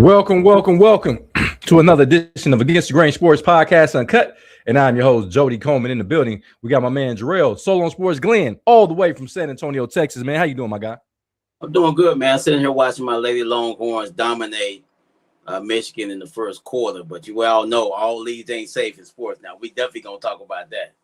Welcome to another edition of Against the Grain Sports Podcast Uncut. And I'm your host, Jody Coleman, in the building. We got my man, Jarrell, Solo on Sports Glenn, all the way from San Antonio, Texas. Man, how you doing, my guy? I'm doing good, man. Sitting here watching my Lady Longhorns dominate Michigan in the first quarter. But you all know all leads ain't safe in sports now. We definitely going to talk about that.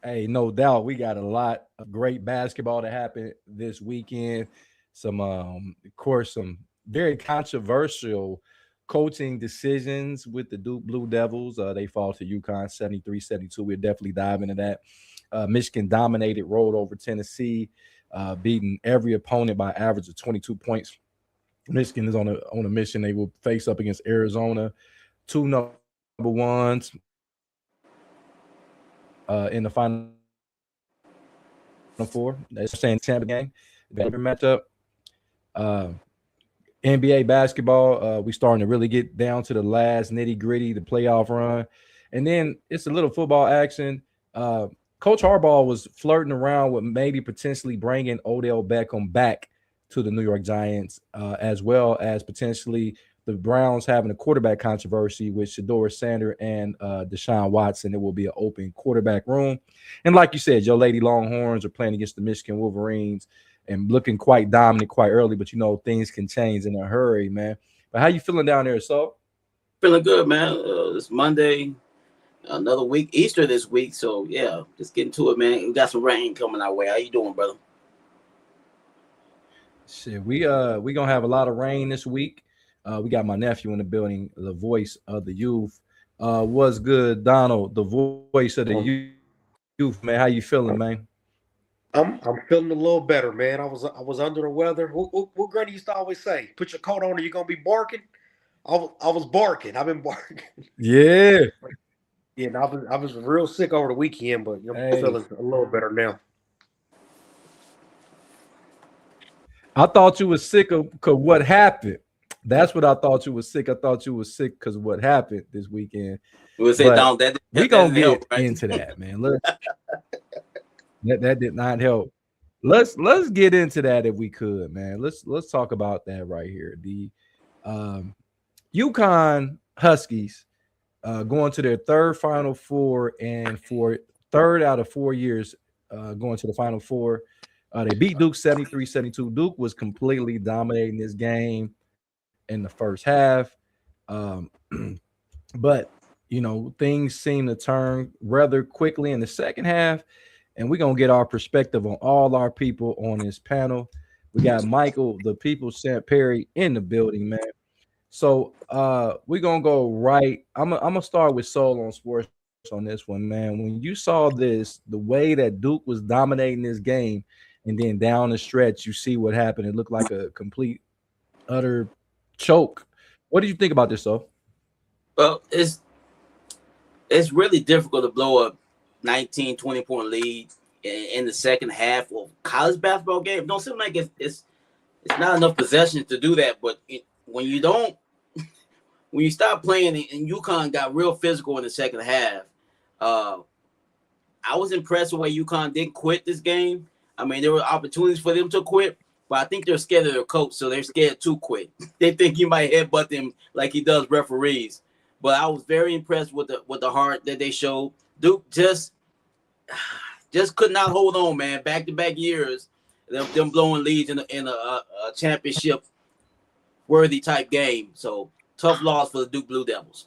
Hey, no doubt. We got a lot of great basketball to happen this weekend. Some, of course, some very controversial coaching decisions with the Duke Blue Devils. They fall to UConn 73-72. We'll definitely dive into that. Michigan dominated, rolled over Tennessee, beating every opponent by average of 22 points. Michigan is on a mission. They will face up against Arizona, two number ones. In the Final Four, that's saying champion game, better matchup. NBA basketball, we starting to really get down to the last nitty gritty, the playoff run, and then it's a little football action. Coach Harbaugh was flirting around with maybe potentially bringing Odell Beckham back to the New York Giants, as well as potentially the Browns having a quarterback controversy with Shedeur Sanders and Deshaun Watson. It will be an open quarterback room. And like you said, your Lady Longhorns are playing against the Michigan Wolverines and looking quite dominant quite early, but you know things can change in a hurry, man. But how you feeling down there, so? Feeling good, man. It's Monday, another week, Easter this week. So, yeah, just getting to it, man. We got some rain coming our way. How you doing, brother? Shit, we going to have a lot of rain this week. We got my nephew in the building, the voice of the youth. What's good, Donald, the voice of the youth, man? How you feeling, man? I'm feeling a little better, man. I was under the weather. What Granny used to always say, put your coat on or you're going to be barking. I was barking. I've been barking. Yeah. Yeah, and I was real sick over the weekend, but I'm feeling a little better now. I thought you was sick of what happened. That's what I thought you was sick. I thought you was sick because of what happened this weekend. We'll say down that we gonna get into that, man. Look, that did not help. Let's get into that if we could, man. Let's talk about that right here. The UConn Huskies going to their third Final Four, and for third out of 4 years going to the Final Four. They beat Duke 73-72. Duke was completely dominating this game in the first half. But, you know, things seem to turn rather quickly in the second half. And we're going to get our perspective on all our people on this panel. We got Michael, the people, St. Perry in the building, man. So we're going to go right. I'm going to start with Soul on Sports on this one, man. When you saw this, the way that Duke was dominating this game, and then down the stretch, you see what happened. It looked like a complete, utter choke. What do you think about this, though? Well, it's really difficult to blow a 19, 20-point lead in the second half of college basketball game. It don't seem like it's not enough possessions to do that. But when you stop playing, and UConn got real physical in the second half, I was impressed with the way UConn didn't quit this game. I mean, there were opportunities for them to quit, but I think they're scared of their coach, so they're scared to quit. They think he might headbutt them like he does referees. But I was very impressed with the heart that they showed. Duke just could not hold on, man. Back-to-back years, them blowing leads in a championship-worthy type game. So, tough loss for the Duke Blue Devils.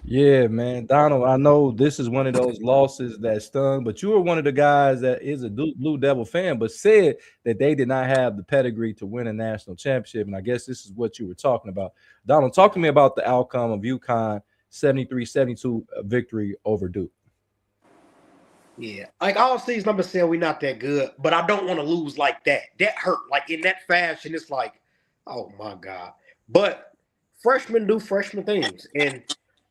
Yeah, man. Donald, I know this is one of those losses that stung, but you were one of the guys that is a Duke Blue Devil fan, but said that they did not have the pedigree to win a national championship. And I guess this is what you were talking about. Donald, talk to me about the outcome of UConn 73-72 victory over Duke. Yeah, like all season, I've been saying we're not that good, but I don't want to lose like that. That hurt. Like in that fashion, it's like, oh my God. But freshmen do freshman things. And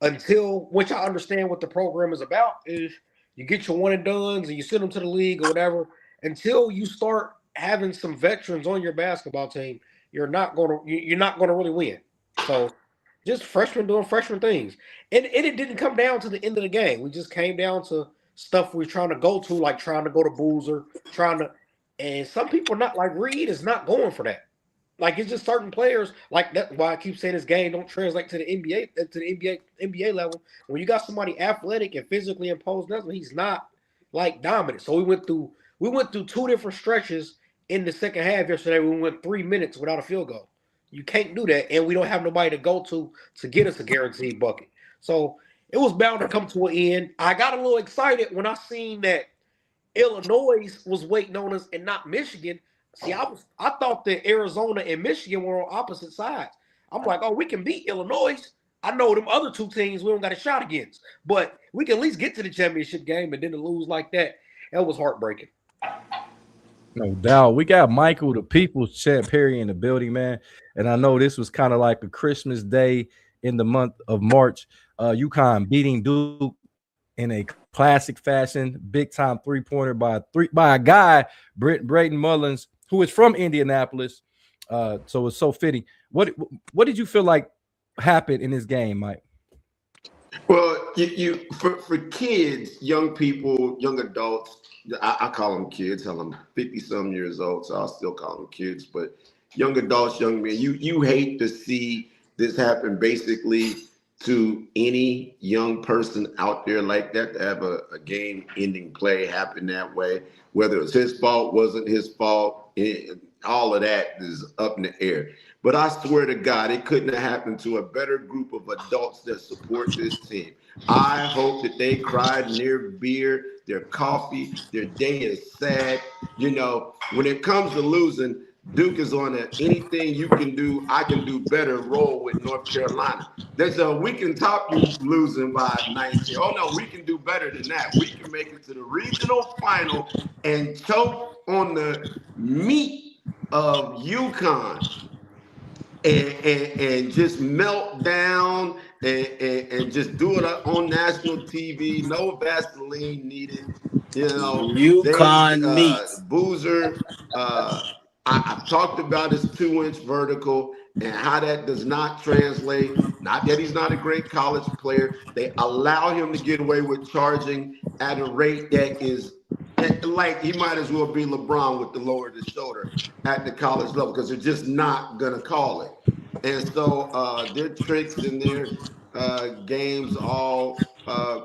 until, which I understand what the program is about, is you get your one and dones and you send them to the league or whatever. Until you start having some veterans on your basketball team, you're not gonna really win. So just freshmen doing freshman things. And it didn't come down to the end of the game. We just came down to stuff we're trying to go to, like trying to go to Boozer, and some people not like Reed is not going for that. Like it's just certain players like that's why I keep saying this game don't translate to the NBA level. When you got somebody athletic and physically imposed, he's not like dominant. So we went through 2 different stretches in the second half yesterday. We went 3 minutes without a field goal. You can't do that, and we don't have nobody to go to get us a guaranteed bucket. So it was bound to come to an end. I got a little excited when I seen that Illinois was waiting on us and not Michigan. See, I thought that Arizona and Michigan were on opposite sides. I'm like, oh, we can beat Illinois. I know them other 2 teams we don't got a shot against, but we can at least get to the championship game, and then to lose like that was heartbreaking. No doubt. We got Michael, the People's Champ Perry, in the building, man. And I know this was kind of like a Christmas day in the month of March. UConn beating Duke in a classic fashion, big time 3-pointer by a guy, Braden Mullins, who is from Indianapolis. So it's so fitting. What did you feel like happened in this game, Mike? Well, you for kids, young people, young adults, I call them kids. Hell, I'm 50-some years old, so I'll still call them kids. But young adults, young men, you hate to see this happen basically to any young person out there like that, to have a game-ending play happen that way. Whether it was his fault, wasn't his fault, all of that is up in the air. But I swear to God, it couldn't have happened to a better group of adults that support this team. I hope that they cried in their beer, their coffee, their day is sad. You know, when it comes to losing, Duke is on a anything you can do, I can do better roll with North Carolina. There's a we can top you losing by 19. Oh no, we can do better than that. We can make it to the regional final and choke on the meat of UConn and just melt down and just do it on national TV. No Vaseline needed. You know, UConn meats. Boozer. I've talked about his 2-inch vertical and how that does not translate. Not that he's not a great college player. They allow him to get away with charging at a rate that is like he might as well be LeBron with the lower of the shoulder at the college level because they're just not going to call it. And so their tricks and their games all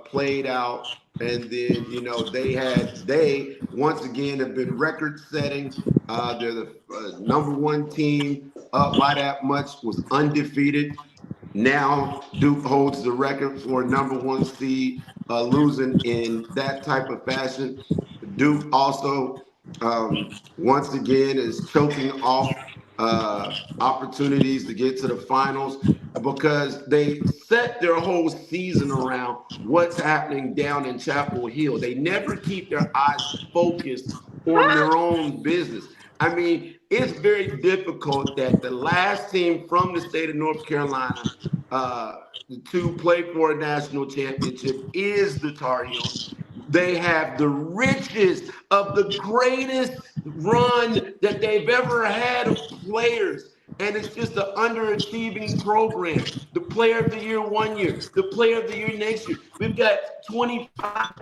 played out. And then, you know, they once again have been record setting. They're the number 1 team up by that much, was undefeated. Now Duke holds the record for number 1 seed, losing in that type of fashion. Duke also, once again, is choking off opportunities to get to the finals because they set their whole season around what's happening down in Chapel Hill. They never keep their eyes focused on their own business. I mean, it's very difficult that the last team from the state of North Carolina to play for a national championship is the Tar Heels. They have the richest of the greatest run that they've ever had of players. And it's just an underachieving program. The player of the year 1 year, the player of the year next year. We've got 25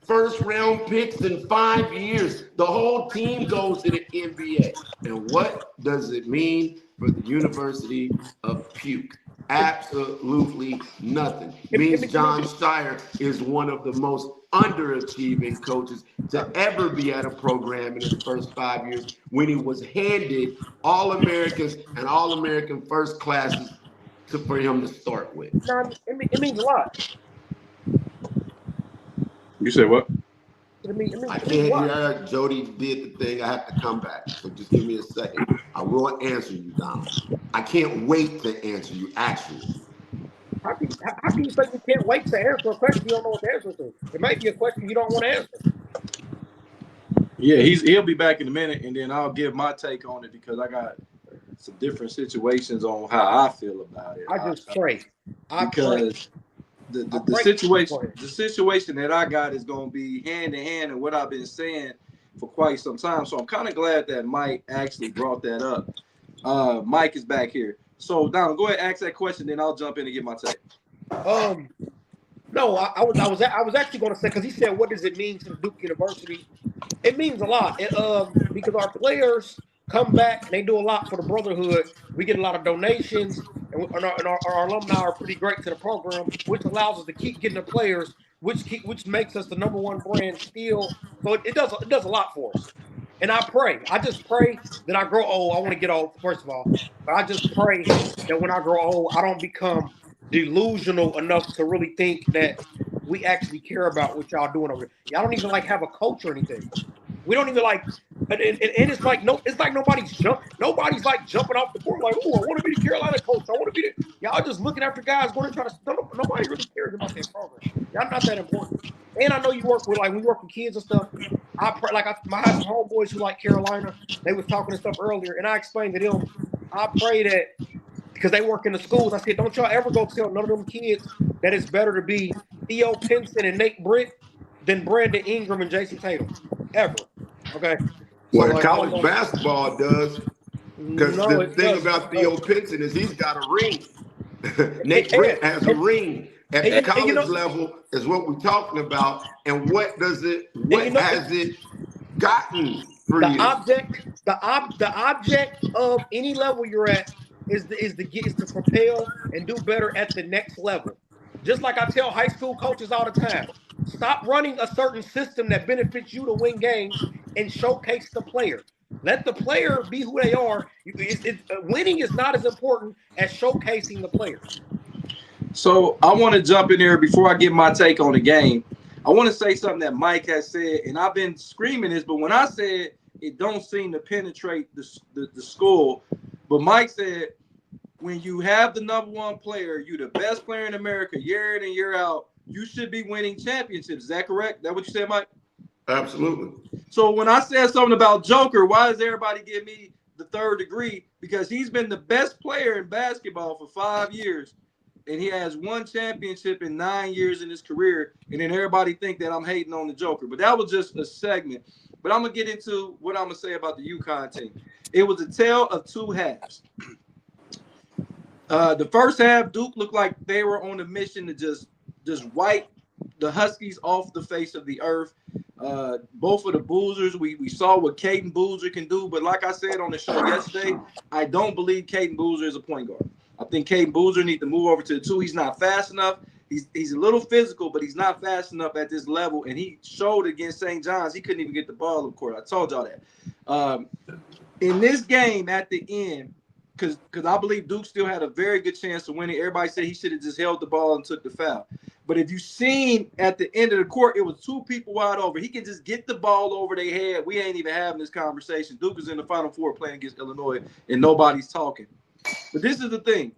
first-round picks in 5 years. The whole team goes to the NBA. And what does it mean for the University of Puke? Absolutely nothing. It means John Steyer is one of the most underachieving coaches to ever be at a program in his first 5 years when he was handed All-Americans and All-American first classes for him to start with. It means a lot. You said what? I can't hear. Jody did the thing. I have to come back. So just give me a second. I will answer you, Donald. I can't wait to answer you, actually. How can you say you can't wait to answer a question you don't know what the answer to? It might be a question you don't want to answer. Yeah, he'll be back in a minute, and then I'll give my take on it because I got some different situations on how I feel about it. I just pray. Because the situation that I got is going to be hand in hand in what I've been saying for quite some time. So I'm kind of glad that Mike actually brought that up. Mike is back here. So Donald, go ahead and ask that question, then I'll jump in and get my take. No, I was actually going to say, because he said, "What does it mean to the Duke University?" It means a lot. Because our players come back and they do a lot for the brotherhood. We get a lot of donations, and our alumni are pretty great to the program, which allows us to keep getting the players, which makes us the #1 brand still. So it does a lot for us. And I just pray that I grow old. I want to get old, first of all, but I just pray that when I grow old, I don't become delusional enough to really think that we actually care about what y'all doing over here. Y'all don't even like have a coach or anything. We don't even like, and it's like nobody's like jumping off the board like, oh, I want to be the Carolina coach. I want to be the. Y'all just looking after guys going to try to. Nobody really cares about that program. Y'all not that important. And I know you work with we work with kids and stuff. I have some homeboys who like Carolina. They was talking and stuff earlier, and I explained to them. I pray that because they work in the schools. I said, don't y'all ever go tell none of them kids that it's better to be Theo Pinson and Nate Britt than Brandon Ingram and Jason Tatum. Ever. Okay. Well, college basketball does. Because the thing about Theo Pinson is he's got a ring. Nate Britt has a ring. At the college level is what we're talking about. And what has it gotten for you? The object of any level you're at is to propel and do better at the next level. Just like I tell high school coaches all the time, stop running a certain system that benefits you to win games and showcase the player. Let the player be who they are. Winning is not as important as showcasing the player. So I want to jump in there before I give my take on the game. I want to say something that Mike has said, and I've been screaming this, but when I said it don't seem to penetrate the school, but Mike said when you have the #1 player, you're the best player in America year in and year out, you should be winning championships. Is that correct? That what you said, Mike? Absolutely. So when I said something about Joker, why does everybody give me the third degree? Because he's been the best player in basketball for 5 years. And he has one championship in 9 years in his career. And then everybody think that I'm hating on the Joker. But that was just a segment. But I'm going to get into what I'm going to say about the UConn team. It was a tale of two halves. The first half, Duke looked like they were on a mission to just wipe the Huskies off the face of the earth. Both of the Boozers, we saw what Caden Boozer can do. But like I said on the show yesterday, I don't believe Caden Boozer is a point guard. I think Caden Boozer needs to move over to the 2. He's not fast enough. He's a little physical, but he's not fast enough at this level. And he showed against St. John's, he couldn't even get the ball up court. I told y'all that. In this game at the end, because I believe Duke still had a very good chance of winning. Everybody said he should have just held the ball and took the foul. But if you seen at the end of the court, it was 2 people wide over. He can just get the ball over their head. We ain't even having this conversation. Duke is in the Final Four playing against Illinois, and nobody's talking. But this is the thing.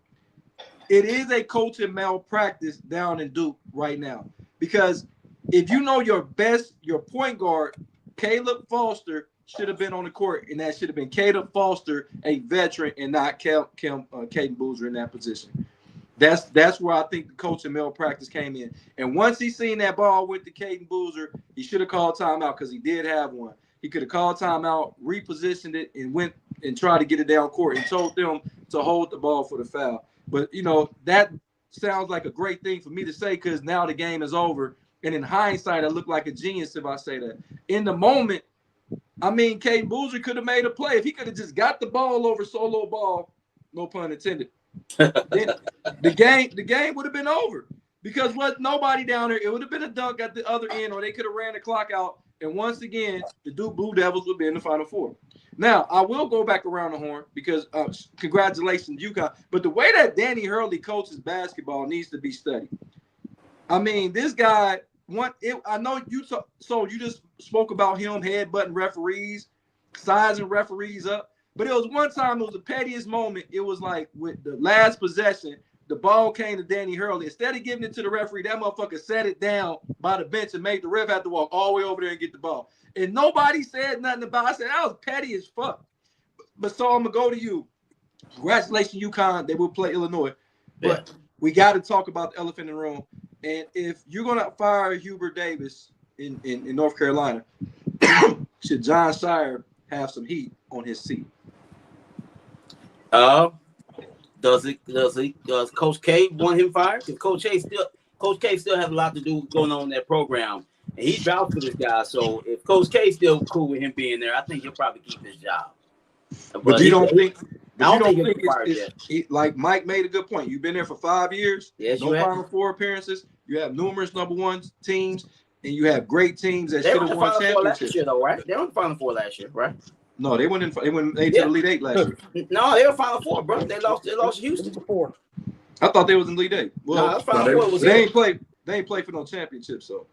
It is a coaching malpractice down in Duke right now. Because if you know your point guard, Caleb Foster, should have been on the court, and that should have been Caleb Foster, a veteran, and not Caden Boozer in that position. That's where I think the coaching malpractice came in. And once he seen that ball went to Caden Boozer, he should have called timeout because he did have one. He could have called timeout, repositioned it, and went and tried to get it down court and told them to hold the ball for the foul. But, that sounds like a great thing for me to say because now the game is over. And in hindsight, I look like a genius if I say that. In the moment, Caden Boozer could have made a play. If he could have just got the ball over solo ball, no pun intended, then the game would have been over because nobody down there. It would have been a dunk at the other end, or they could have ran the clock out. And once again, the Duke Blue Devils would be in the Final Four. Now, I will go back around the horn because congratulations, UConn. But the way that Danny Hurley coaches basketball needs to be studied. This guy, I know you just spoke about him headbutting referees, sizing referees up. But it was one time, it was the pettiest moment. It was like with the last possession, the ball came to Danny Hurley. Instead of giving it to the referee, that motherfucker set it down by the bench and made the ref have to walk all the way over there and get the ball. And nobody said nothing about it. I said, that was petty as fuck. But so I'm going to go to you. Congratulations, UConn. They will play Illinois. But we got to talk about the elephant in the room. And if you're going to fire Hubert Davis in North Carolina, should John Shire have some heat on his seat? Does Coach K want him fired? If Coach K Coach K still has a lot to do going on in that program, and he vouched for this guy. So if Coach K still cool with him being there, I think he'll probably keep his job. But you don't think? But you don't think he'll get fired yet. Like Mike made a good point. You've been there for 5 years. Yes, no Final Four appearances. You have numerous number one teams, and you have great teams that should have won championships. Last year, though, right? They were Final Four last year, right? No, they went to the Elite Eight last year. No, they were Final Four, bro. They lost to Houston before. I thought they was in Elite Eight. Well, they ain't played for no championship, so.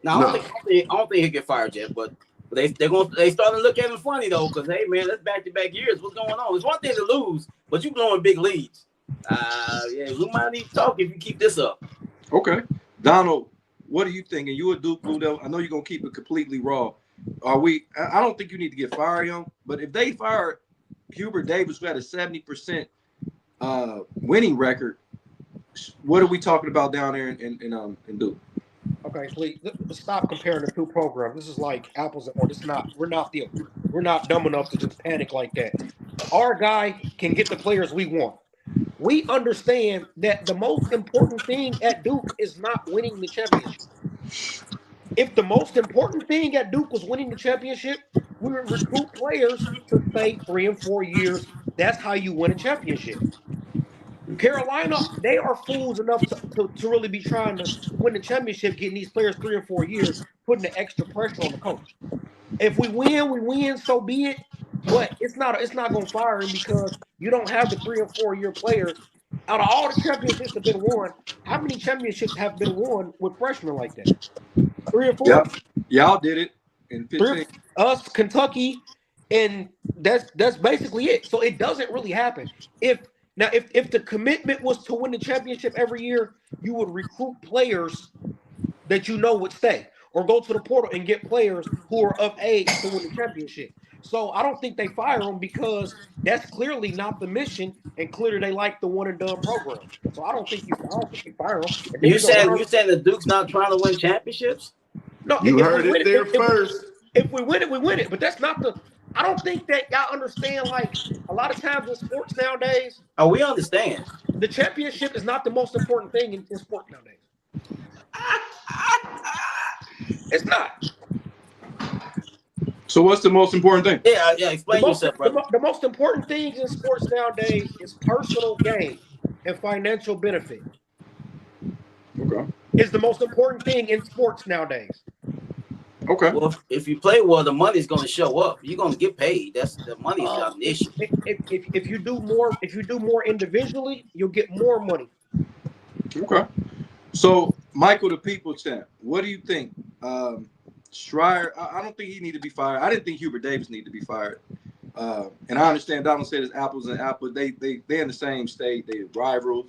I don't think he'll get fired yet, but they starting to look at him funny though, because hey man, that's back-to-back years. What's going on? It's one thing to lose, but you blowing big leads. We might need to talk if you keep this up. Okay, Donald, what do you think? And you a Duke Blue Devil? I know you're gonna keep it completely raw. I don't think you need to get fired, young. But if they fired Hubert Davis, who had a 70% winning record, what are we talking about down there in Duke? Okay, please let's stop comparing the two programs. This is like apples and oranges. We're not dumb enough to just panic like that. Our guy can get the players we want. We understand that the most important thing at Duke is not winning the championship. If the most important thing at Duke was winning the championship, we would recruit players to stay 3 and 4 years. That's how you win a championship. Carolina, they are fools enough to really be trying to win the championship, getting these players 3 or 4 years, putting the extra pressure on the coach. If we win, so be it. But it's not going to fire him because you don't have the 3 and 4 year players. Out of all the championships that have been won, how many championships have been won with freshmen like that? 3 or 4? Yep. Y'all did it in 15. Us, Kentucky, and that's basically it. So it doesn't really happen. If the commitment was to win the championship every year, you would recruit players that you know would stay, or go to the portal and get players who are of age to win the championship. So I don't think they fire them because that's clearly not the mission, and clearly they like the one and done program. So I don't think you fire them. You saying the Duke's not trying to win championships? No, you heard it there first. If we win it, we win it. But that's not the. I don't think that y'all understand. Like a lot of times in sports nowadays. Oh, we understand. The championship is not the most important thing in sports nowadays. It's not. So what's the most important thing? Yeah. Explain yourself, brother. The most important things in sports nowadays is personal gain and financial benefit. Okay. Is the most important thing in sports nowadays. Okay. Well, if you play well, the money's going to show up. You're going to get paid. That's the money's not an issue. If you do more individually, you'll get more money. Okay. So Michael, the people champ, what do you think? Schreier, I don't think he need to be fired. I didn't think Hubert Davis need to be fired. And I understand Donald said it's apples and apples. They're in the same state. They're rivals.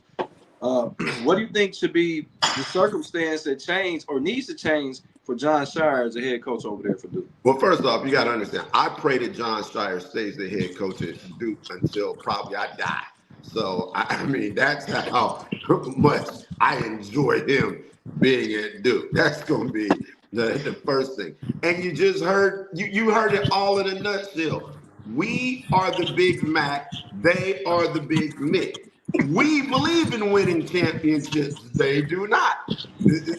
What do you think should be the circumstance that change or needs to change for Jon Scheyer as a head coach over there for Duke? Well, first off, you got to understand, I pray that Jon Scheyer stays the head coach at Duke until probably I die. So, I mean, that's how much I enjoy him being at Duke. That's going to be the first thing. And you just heard, you heard it all in a nutshell. We are the Big Mac. They are the Big Mick. We believe in winning championships. They do not. They're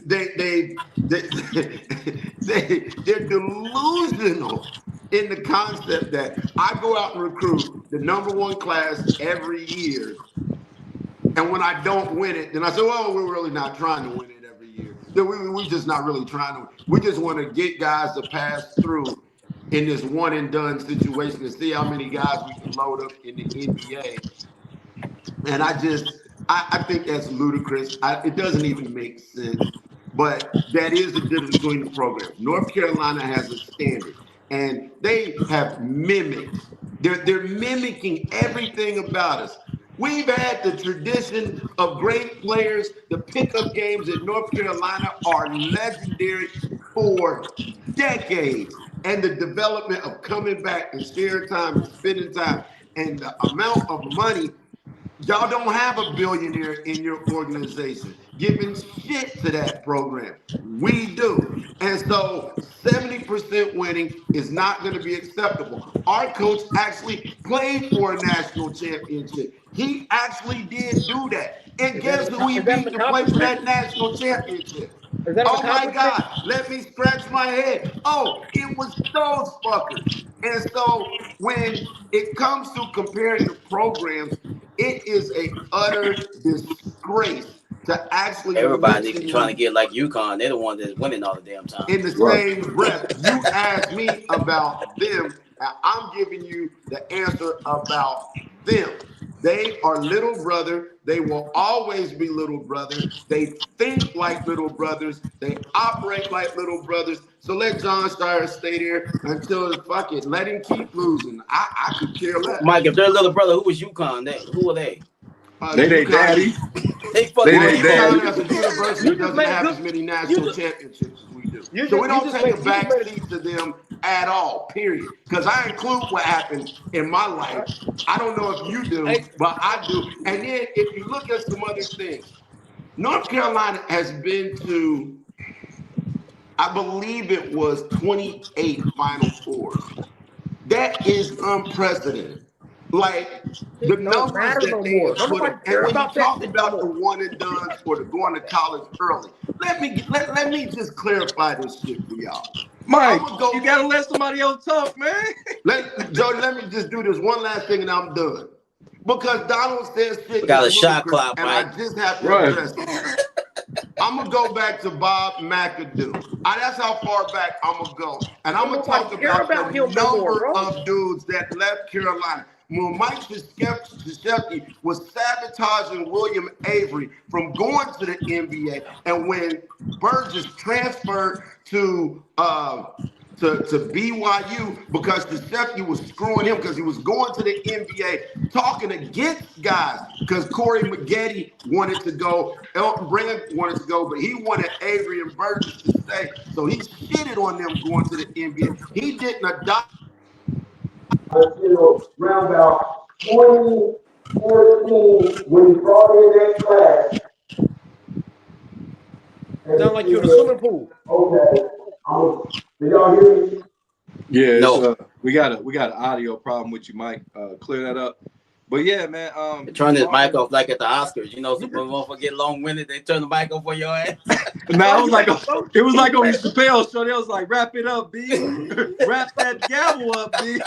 delusional in the concept that I go out and recruit the #1 class every year, and when I don't win it, then I say, "Well, we're really not trying to win it every year. We're just not really trying to. We just want to get guys to pass through in this one and done situation and see how many guys we can load up in the NBA." And I think that's ludicrous. It doesn't even make sense. But that is the difference between the programs. North Carolina has a standard, and they have mimicked. They're mimicking everything about us. We've had the tradition of great players. The pickup games at North Carolina are legendary for decades. And the development of coming back and sharing time and spending time and the amount of money. Y'all don't have a billionaire in your organization giving shit to that program. We do. And so 70% winning is not going to be acceptable. Our coach actually played for a national championship. He actually did do that. And guess who he is that beat an to play for that accomplishment? national championship? Is that an Oh my accomplishment? God, let me scratch my head. Oh, it was those fuckers. And so when it comes to comparing the programs, it is a utter disgrace to actually Everybody mention trying to them get like UConn. They're the one that's winning all the damn time. in the Right. same breath. You asked me about them, and I'm giving you the answer about them. They are little brother. They will always be little brother. They think like little brothers. They operate like little brothers. So let John Shire stay there until fuck it. Let him keep losing. I could care less. Mike, if their little brother, who was UConn? Who are they? They UConn daddy. They They fucking they UConn daddy. as a university You just doesn't made a have good. as many You national just championships as we do. you So just we you don't just take a made back you just seat to them at all, period. Because I include what happened in my made. life. I don't know if you do, Hey, but I do. And then if you look at some other things, North Carolina has been to, I believe it was 28 Final Fours. That is unprecedented. Like the it don't numbers matter that no they more. have Don't put nobody up, and care when you about that talk shit no about the more. one and dones or the going to college early, let me just clarify this shit for y'all. I'm Mike, gonna go. you gotta let somebody else talk, man. Jody, let me just do this one last thing and I'm done. Because Donald says shit we got is a shot ludicrous, clock, and Mike. I just have to Right. address it. I'm gonna go back to Bob McAdoo. That's how far back I'm gonna go, and I'm Don't gonna nobody talk care about about the him no more, number bro. of dudes that left Carolina. When Mike Krzyzewski was sabotaging William Avery from going to the NBA, and when Burgess transferred to BYU because Krzyzewski was screwing him because he was going to the NBA talking against guys because Corey Maggette wanted to go, Elton Brand wanted to go, but he wanted Avery and Burgess to stay. So he shitted on them going to the NBA. He didn't adopt until around about 2014 when he brought in that class. And Sound like you're in a swimming pool. okay, did y'all hear me? Yeah, it's No. we got an audio problem with you, Mike. Clear that up. But yeah, man. Turn this mic off like at the Oscars. You know, some motherfuckers get long-winded. They turn the mic off for your ass. Now it was like on You Chappelle show. They was like, wrap it up, B. Wrap that gavel up, B.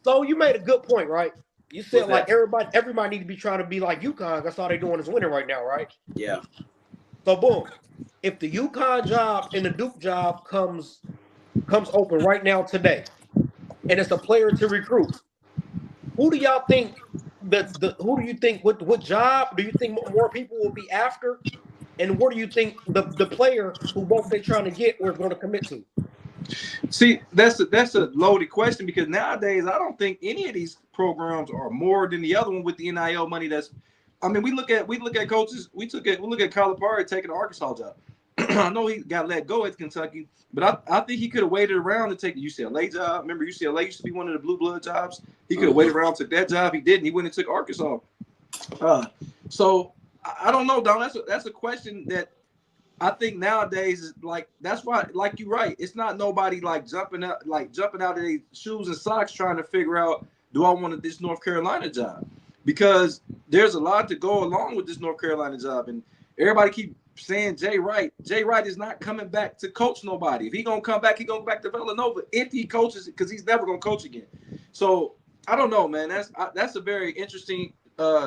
So you made a good point, right? You said What's like that? everybody need to be trying to be like UConn. That's all they doing is winning right now, right? Yeah. So boom, if the UConn job and the Duke job comes open right now today, and it's a player to recruit, who do y'all think who do you think what job do you think more people will be after, and what do you think the player who both they trying to get was going to commit to? See, that's a loaded question because nowadays I don't think any of these programs are more than the other one with the NIL money. I mean, we look at coaches. We look at Calipari taking the Arkansas job. I know he got let go at Kentucky, but I think he could have waited around to take the UCLA job. Remember, UCLA used to be one of the blue blood jobs. He could have waited around, took that job. He didn't. He went and took Arkansas. So I don't know, Don. That's a question that I think nowadays is like, that's why, like you're right. It's not nobody like jumping out of their shoes and socks trying to figure out, do I want this North Carolina job? Because there's a lot to go along with this North Carolina job, and everybody keep saying Jay Wright. Jay Wright is not coming back to coach nobody. If he gonna come back, he gonna go back to Villanova if he coaches it, because he's never gonna coach again. So I don't know, man. That's a very interesting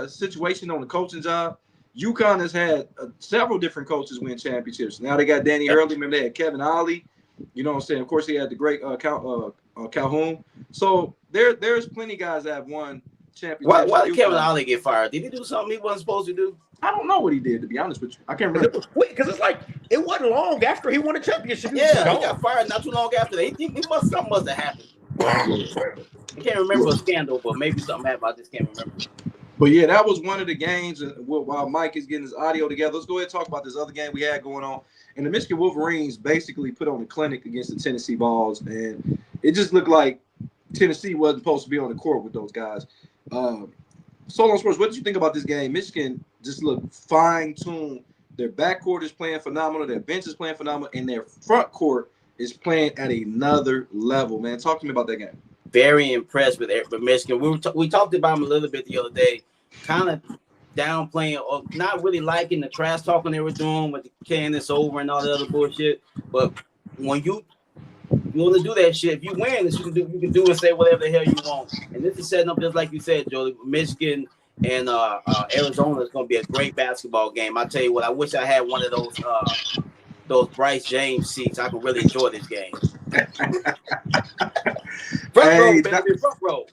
situation on the coaching job. UConn has had several different coaches win championships. Now they got Danny Hurley. Remember they had Kevin Ollie. You know what I'm saying? Of course, he had the great Calhoun. So there's plenty of guys that have won championships. Why did Kevin Ollie get fired? Did he do something he wasn't supposed to do? I don't know what he did, to be honest with you. I can't remember. Because it's like it wasn't long after he won a championship. Yeah, he got fired not too long after that. Something must have happened. I can't remember a scandal, but maybe something happened. I just can't remember. But yeah, that was one of the games. And while Mike is getting his audio together, let's go ahead and talk about this other game we had going on. And the Michigan Wolverines basically put on a clinic against the Tennessee Vols, and it just looked like Tennessee wasn't supposed to be on the court with those guys. Solo Sports, what did you think about this game? Michigan just looked fine-tuned. Their backcourt is playing phenomenal. Their bench is playing phenomenal. And their front court is playing at another level, man. Talk to me about that game. Very impressed with Michigan. We talked about him a little bit the other day. kind of downplaying or not really liking the trash talking they were doing with the Candace over and all the other bullshit. But when you want to do that shit, if you win, you can do and say whatever the hell you want. And this is setting up just like you said, Joey. Michigan and Arizona is going to be a great basketball game. I tell you what, I wish I had one of those Bryce James seats. I can really enjoy this game. Front row, baby, front row.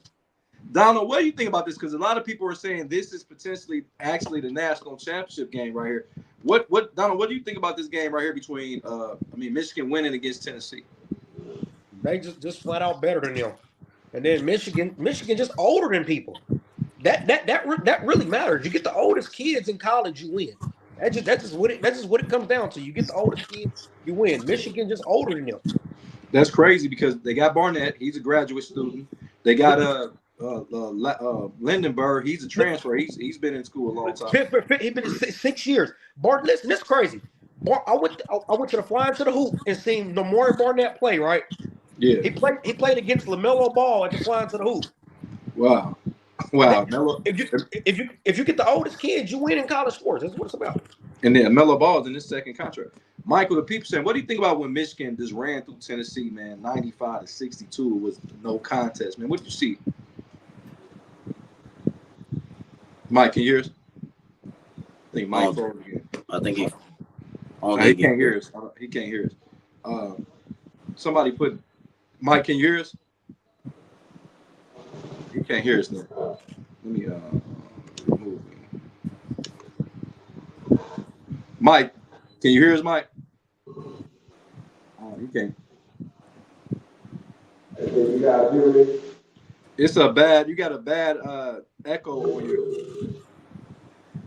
Donald, what do you think about this? Because a lot of people are saying this is potentially actually the national championship game right here. What Donald, what do you think about this game right here between Michigan winning against Tennessee? They just flat out better than them. And then Michigan just older than people. That really matters. You get the oldest kids in college, you win. That's just what it comes down to. You get the oldest kids, you win. Michigan just older than them. That's crazy because they got Barnett, he's a graduate student. They got Lindenberg, he's a transfer. He's been in school a long time. He's been 6 years. Listen, this is crazy. I went to the Flying to the Hoop and seen Lamar Barnett play. Right? Yeah. He played against LaMelo Ball at the Flying to the Hoop. Wow. If you get the oldest kids, you win in college sports. That's what it's about. And then Melo Ball's in his second contract. Michael, the people saying, what do you think about when Michigan just ran through Tennessee, man? 95-62 was no contest, man. What did you see? Mike, can you hear us? I think Mike's over again. I think he can't hear us. He can't hear us. Somebody put Mike, can you hear us? He can't hear us now. Let me move. Mike, can you hear us, Mike? Oh, he can't. You got hear me? You got a bad echo on you.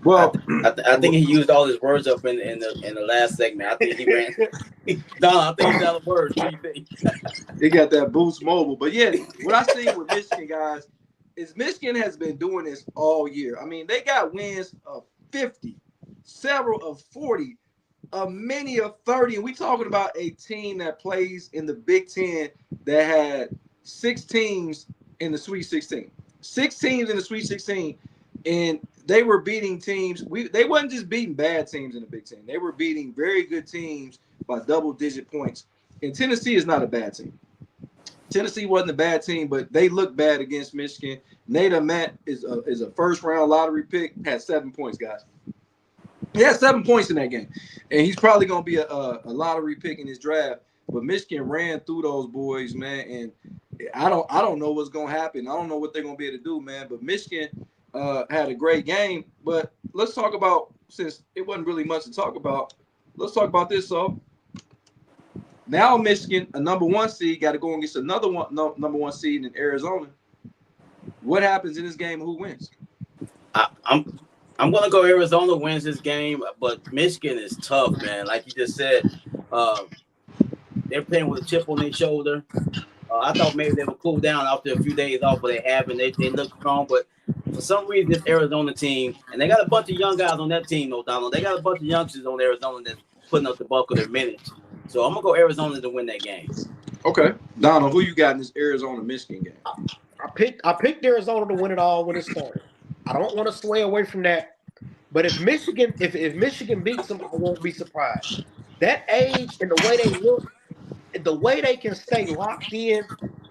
Well, I think he used all his words up in the last segment. I think he ran. I think he's out of words. What do you think? He got that Boost Mobile. But yeah, what I see with Michigan, guys, is Michigan has been doing this all year. I mean, they got wins of 50, several of 40, many of 30. And we talking about a team that plays in the Big Ten that had 6 teams in the Sweet 16. 6 teams in the Sweet 16. And they were beating teams. They wasn't just beating bad teams in the Big Ten. They were beating very good teams by double-digit points. And Tennessee is not a bad team. Tennessee wasn't a bad team, but they looked bad against Michigan. Nate Matt is a first-round lottery pick. Had 7 points, guys. He had 7 points in that game, and he's probably going to be a lottery pick in his draft. But Michigan ran through those boys, man, and I don't know what's going to happen. I don't know what they're going to be able to do, man. But Michigan had a great game. But let's talk about, since it wasn't really much to talk about, let's talk about this. So now Michigan, a number 1 seed, got to go against another number 1 seed in Arizona. What happens in this game and who wins? I'm going to go Arizona wins this game, but Michigan is tough, man. Like you just said, they're playing with a chip on their shoulder. I thought maybe they would cool down after a few days off, but they haven't. They look strong, but for some reason, this Arizona team, and they got a bunch of young guys on that team, though, Donald. They got a bunch of youngsters on Arizona that's putting up the bulk of their minutes. So I'm going to go Arizona to win that game. Okay. Donald, who you got in this Arizona-Michigan game? I picked Arizona to win it all when it started. I don't want to sway away from that. But if Michigan beats them, I won't be surprised. That age and the way they look, the way they can stay locked in,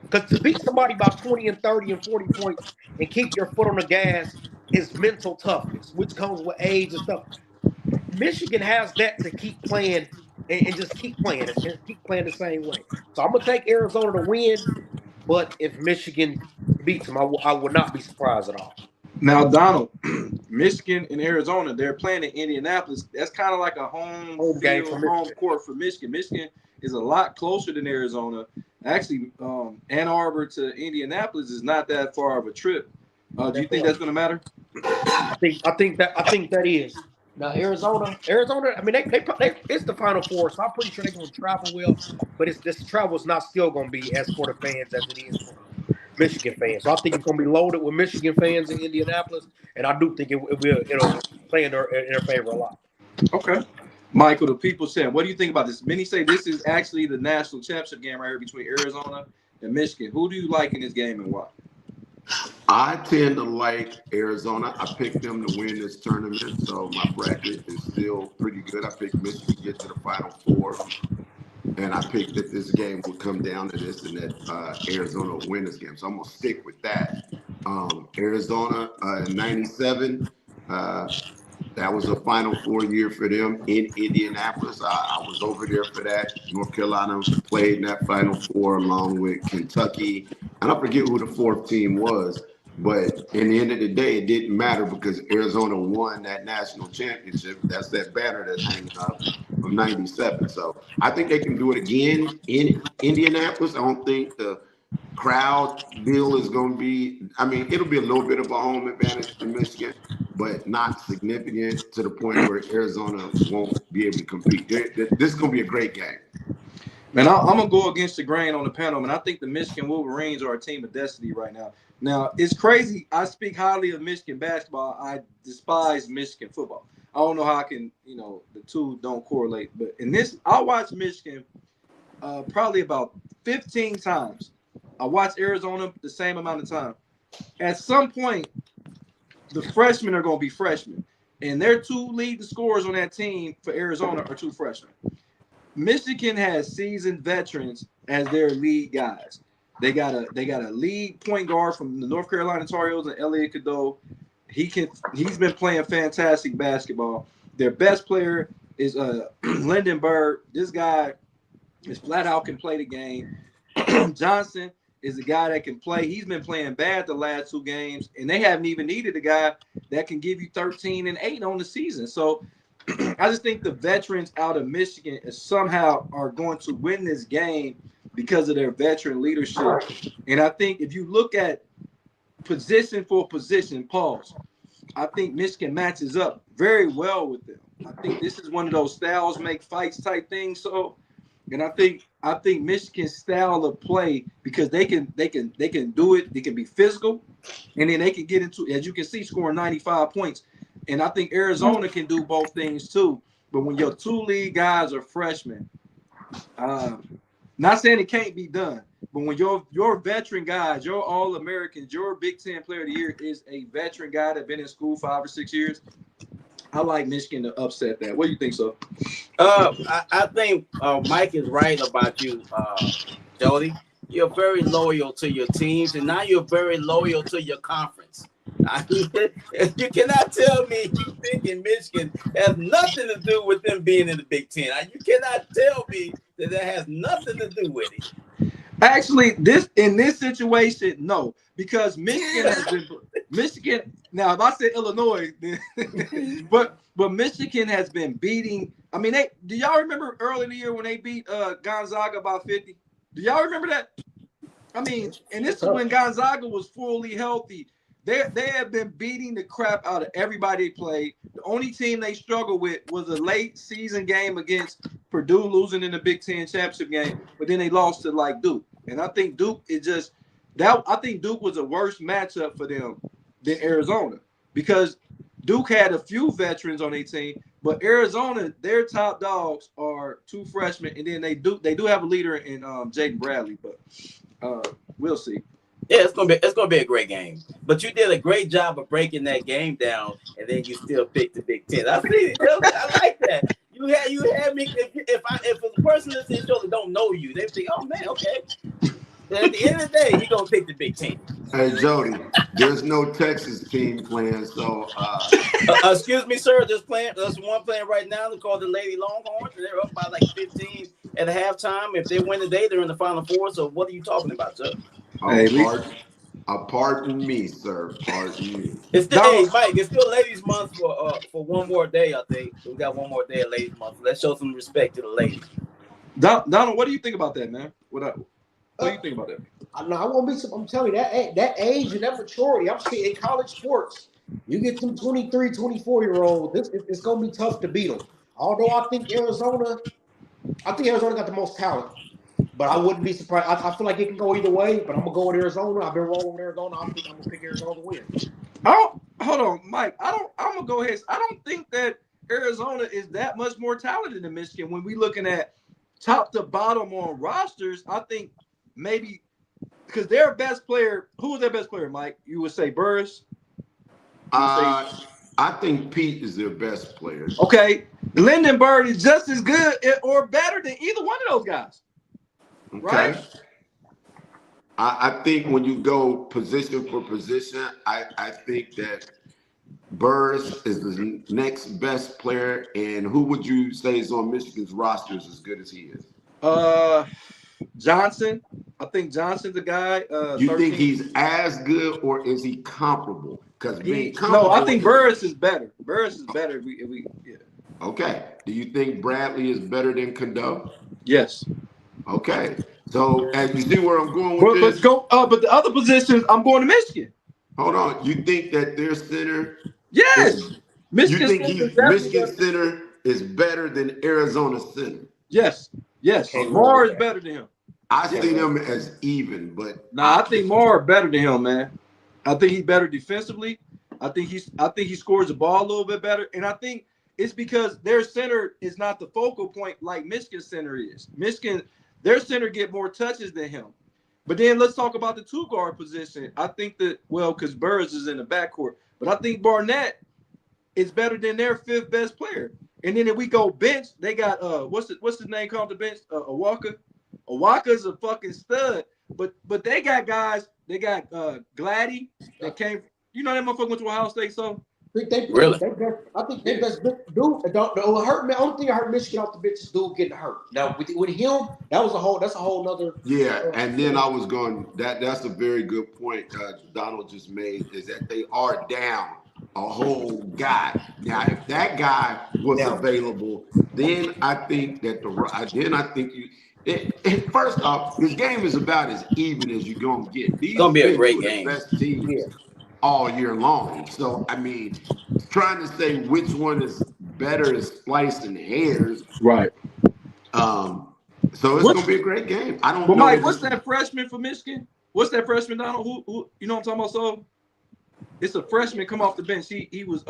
because to beat somebody by 20 and 30 and 40 points and keep your foot on the gas is mental toughness, which comes with age and stuff. Michigan has that to keep playing and just keep playing and keep playing the same way. So I'm going to take Arizona to win, but if Michigan beats them, I would not be surprised at all. Now, Donald, Michigan and Arizona, they're playing in Indianapolis. That's kind of like a home game for home court for Michigan. Michigan is a lot closer than Arizona. Actually, Ann Arbor to Indianapolis is not that far of a trip. Do you think that's going to matter? I think that is. Now Arizona. I mean, they it's the Final Four, so I'm pretty sure they're going to travel well. But this travel is not still going to be as for the fans as it is for Michigan fans. So I think it's going to be loaded with Michigan fans in Indianapolis, and I do think it'll play in their favor a lot. Okay. Michael, the people saying, what do you think about this? Many say this is actually the national championship game right here between Arizona and Michigan. Who do you like in this game and why? I tend to like Arizona. I picked them to win this tournament, so my bracket is still pretty good. I picked Michigan to get to the Final Four, and I picked that this game would come down to this and that Arizona would win this game. So I'm going to stick with that. Arizona in 97, that was a Final Four year for them in Indianapolis. I was over there for that. North Carolina played in that Final Four along with Kentucky. And I forget who the fourth team was. But in the end of the day, it didn't matter because Arizona won that national championship. That's that banner that's hanging up from 97. So I think they can do it again in Indianapolis. I don't think the crowd deal is going to be, I mean, it'll be a little bit of a home advantage to Michigan, but not significant to the point where Arizona won't be able to compete. This is going to be a great game. Man, I'm going to go against the grain on the panel, and I think the Michigan Wolverines are a team of destiny right now. Now, it's crazy. I speak highly of Michigan basketball. I despise Michigan football. I don't know how I can, the two don't correlate. But in this, I watched Michigan probably about 15 times. I watched Arizona the same amount of time. At some point, the freshmen are going to be freshmen. And their two leading scorers on that team for Arizona are two freshmen. Michigan has seasoned veterans as their lead guys. They got a lead point guard from the North Carolina Tar Heels and Elliot Cadeau. He's been playing fantastic basketball. Their best player is Lyndon Bird. This guy is flat out can play the game. Johnson is a guy that can play. He's been playing bad the last two games, and they haven't even needed a guy that can give you 13 and 8 on the season. So I just think the veterans out of Michigan somehow are going to win this game because of their veteran leadership. And I think if you look at position for position, I think Michigan matches up very well with them. I think this is one of those styles make fights type things. So, and I think Michigan's style of play, because they can do it. They can be physical, and then they can get into, as you can see, scoring 95 points. And I think Arizona can do both things too. But when your two lead guys are freshmen, not saying it can't be done, but when your veteran guys, your All-Americans, your Big Ten Player of the Year is a veteran guy that's been in school 5 or 6 years, I like Michigan to upset that. What do you think, so? I think Mike is right about you, Jody. You're very loyal to your teams, and now you're very loyal to your conference. You cannot tell me you thinking Michigan has nothing to do with them being in the Big Ten. You cannot tell me that has nothing to do with it. Actually, in this situation, no, because Michigan has been Michigan. Now, if I said Illinois, then, but Michigan has been beating. I mean, do y'all remember early in the year when they beat Gonzaga by 50? Do y'all remember that? I mean, and this is when Gonzaga was fully healthy. They have been beating the crap out of everybody they played. The only team they struggled with was a late season game against Purdue, losing in the Big Ten championship game, but then they lost to like Duke. And I think Duke is just that. I think Duke was a worse matchup for them than Arizona, because Duke had a few veterans on their team, but Arizona, their top dogs are two freshmen, and then they do have a leader in Jaden Bradley, but we'll see. Yeah, it's gonna be a great game. But you did a great job of breaking that game down, and then you still picked the Big Ten. I see it. I like that. You had me. If a person listening to the show that don't know you, they think, oh man, okay. But at the end of the day, you're gonna pick the Big Ten. Hey Jody, there's no Texas team playing, so excuse me, sir. There's one playing right now. They're called the Lady Longhorns, and they're up by like 15 at halftime. If they win today, they're in the Final Four. So what are you talking about, sir? Pardon me, sir. Pardon me. It's still, Mike. It's still Ladies' Month for one more day. I think we got one more day of Ladies' Month. Let's show some respect to the ladies. Donald, what do you think about that, man? What do you think about that? I won't be. I'm telling you that age and that maturity. I'm seeing in college sports. You get some 23, 24-year-olds. It's going to be tough to beat them. Although I think Arizona got the most talent. But I wouldn't be surprised. I feel like it can go either way, but I'm going to go with Arizona. I've been rolling with Arizona. I think I'm going to pick Arizona to win. Hold on, Mike. I'm going to go ahead. I don't think that Arizona is that much more talented than Michigan. When we looking at top to bottom on rosters, I think maybe because their best player, who was their best player, Mike? You would say Burris? I think Pete is their best player. Okay. Lindenberg is just as good or better than either one of those guys. Okay. Right? I think when you go position for position, I think that Burris is the next best player. And who would you say is on Michigan's roster is as good as he is? Johnson. I think Johnson's the guy. You think he's as good or is he comparable? Because no, I think Burris is better. Burris is better if we yeah. Okay. Do you think Bradley is better than Cadeau? Yes. Okay. So as you see where I'm going with this. Let's go. But the other positions, I'm going to Michigan. Hold on. You think that their center? Yes. Michigan center is better than Arizona center? Yes. Yes. Moore is better than him. I see them as even, but I think Moore better than him, man. I think he's better defensively. I think he scores the ball a little bit better, and I think it's because their center is not the focal point like Michigan center is. Their center get more touches than him. But then let's talk about the two guard position. I think that because Burris is in the backcourt, but I think Barnett is better than their fifth best player. And then if we go bench, they got what's his name called the bench? Awaka. Awaka's a fucking stud. But they got guys. They got Gladdy that came. You know that motherfucker went to Ohio State, so. Really? I think they best dude. Don't hurt me. Only thing I hurt Michigan off the bench is dude getting hurt. Now with him, that's a whole nother. Yeah, and then I was going. That's a very good point Donald just made. Is that they are down a whole guy. Now, if that guy was available, then I think that first off, this game is about as even as you're gonna get. These gonna be a great game. The best teams all year long. So I mean, trying to say which one is better is splicing hairs. Right. So it's gonna be a great game. I don't know. But Mike, what's that freshman for Michigan? What's that freshman, Donald? Who you know what I'm talking about? So it's a freshman come off the bench. He was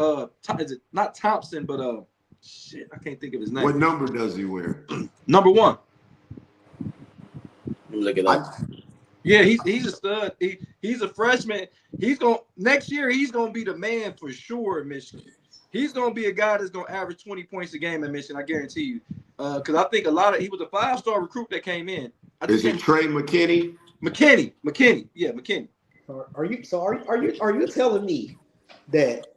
is it not Thompson, but shit, I can't think of his name. What number does he wear? Number 1. Look it up. Yeah, he's a stud. He's a freshman. Next year he's gonna be the man for sure in Michigan. He's gonna be a guy that's gonna average 20 points a game at Michigan. I guarantee you. Because I think he was a 5-star recruit that came in. Is it Trey McKinney? McKinney. Yeah, McKinney. Are you telling me that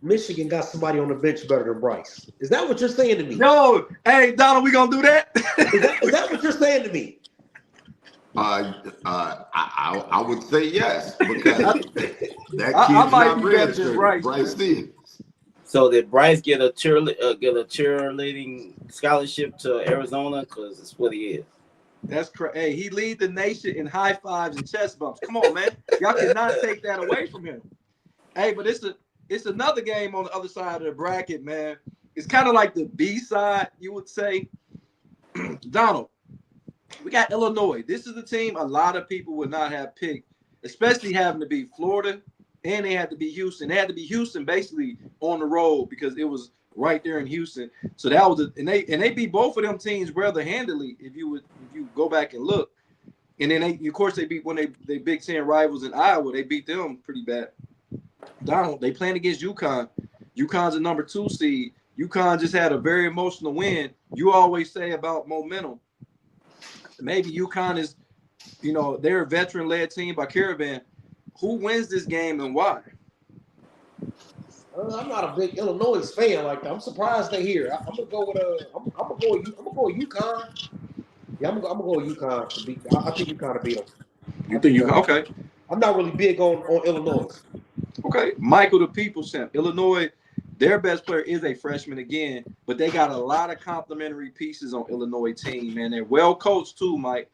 Michigan got somebody on the bench better than Bryce? Is that what you're saying to me? No. Hey, Donald, we gonna do that? Is that what you're saying to me? I would say yes because that I kid's might not be better than registered. Bryce Stevens. So did Bryce get a cheerleading scholarship to Arizona? Because that's what he is. That's correct. Hey, he lead the nation in high fives and chest bumps. Come on, man. Y'all cannot take that away from him. Hey, but it's another game on the other side of the bracket, man. It's kind of like the B side, you would say. Donald, we got Illinois. This is the team a lot of people would not have picked, especially having to beat Florida, and they had to beat Houston. They had to beat Houston basically on the road because it was right there in Houston. So that was and they beat both of them teams rather handily if you go back and look. And then of course they beat when they Big Ten rivals in Iowa. They beat them pretty bad. Donald, they playing against UConn. UConn's a number 2 seed. UConn just had a very emotional win. You always say about momentum. Maybe UConn is, they're a veteran-led team by Caravan. Who wins this game and why? I'm not a big Illinois fan like that. I'm surprised they're here. I'm gonna go with I'm gonna go with UConn. Yeah, I'm gonna go with UConn to beat. I think UConn to beat them. You think UConn? Okay. I'm not really big on Illinois. Okay, Michael the People Champ. Illinois, their best player is a freshman again, but they got a lot of complimentary pieces on Illinois team, man. They're well coached too, Mike.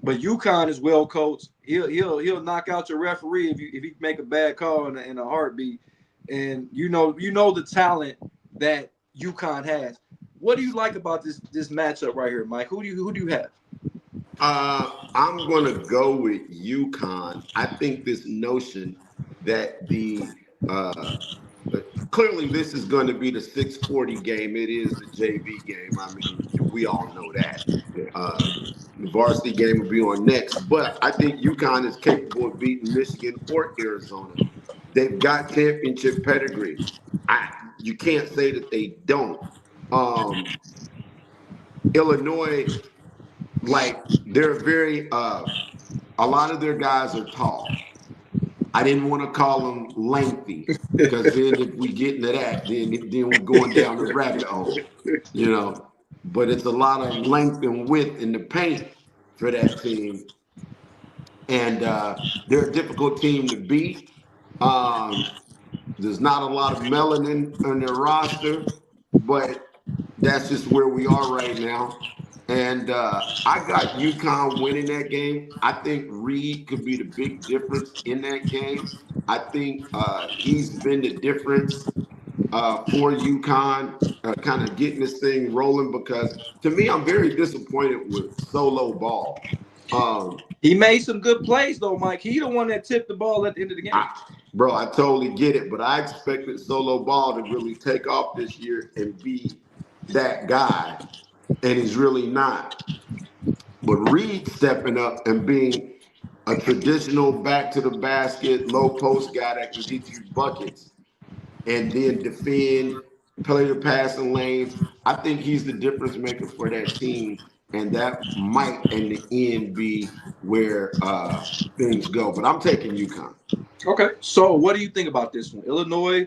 But UConn is well coached. He'll knock out your referee if you make a bad call in a heartbeat. And you know the talent that UConn has. What do you like about this matchup right here, Mike? Who do you have? I'm going to go with UConn. I think this notion that clearly this is going to be the 640 game. It is the JV game. I mean, we all know that. Yeah. The varsity game will be on next. But I think UConn is capable of beating Michigan or Arizona. They've got championship pedigree. You can't say that they don't. Illinois, like they're very a lot of their guys are tall. I didn't want to call them lengthy because then if we get into that, then we're going down the rabbit hole, you know. But it's a lot of length and width in the paint for that team, and they're a difficult team to beat. There's not a lot of melanin on their roster, but that's just where we are right now. And I got UConn winning that game. I think Reed could be the big difference in that game. I think he's been the difference for UConn, kind of getting this thing rolling. Because to me, I'm very disappointed with Solo Ball. He made some good plays though, Mike. He the one that tipped the ball at the end of the game. I totally get it, but I expected Solo Ball to really take off this year and be that guy, and he's really not. But Reed stepping up and being a traditional back to the basket, low post guy that can get you buckets and then defend, play the passing lanes. I think he's the difference maker for that team, and that might in the end be where things go. But I'm taking UConn. Okay, so what do you think about this one? Illinois,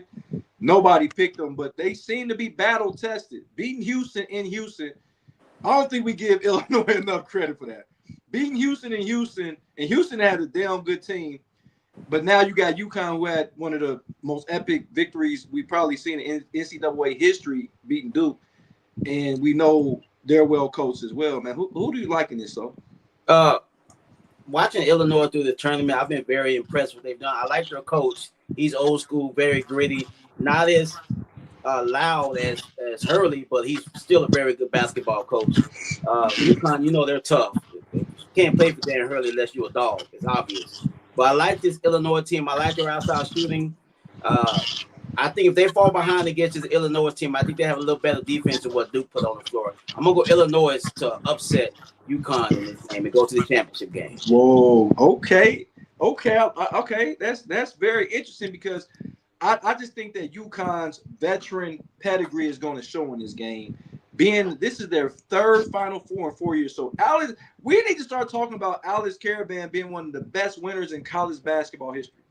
nobody picked them, but they seem to be battle tested. Beating Houston in Houston, I don't think we give Illinois enough credit for that. Beating Houston in Houston, and Houston had a damn good team, but now you got UConn who had one of the most epic victories we've probably seen in NCAA history, beating Duke, and we know they're well coached as well, man. Who do you like in this, though? Watching Illinois through the tournament, I've been very impressed with what they've done. I like their coach. He's old school, very gritty, not as loud as Hurley, but he's still a very good basketball coach. UConn, you know they're tough. You can't play for Dan Hurley unless you're a dog. It's obvious. But I like this Illinois team. I like their outside shooting. I think if they fall behind against this Illinois team, I think they have a little better defense than what Duke put on the floor. I'm going to go Illinois to upset UConn in this game and go to the championship game. Whoa, okay. That's very interesting because I just think that UConn's veteran pedigree is going to show in this game. This is their third Final Four in 4 years. So we need to start talking about Alex Caravan being one of the best winners in college basketball history.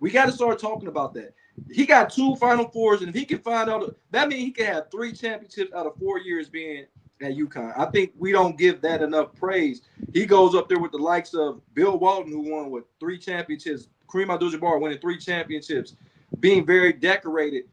We got to start talking about that. He got 2 Final Fours, and if he can find out, that means he can have 3 championships out of 4 years being at UConn. I think we don't give that enough praise. He goes up there with the likes of Bill Walton, who won with 3 championships, Kareem Abdul-Jabbar winning 3 championships, being very decorated.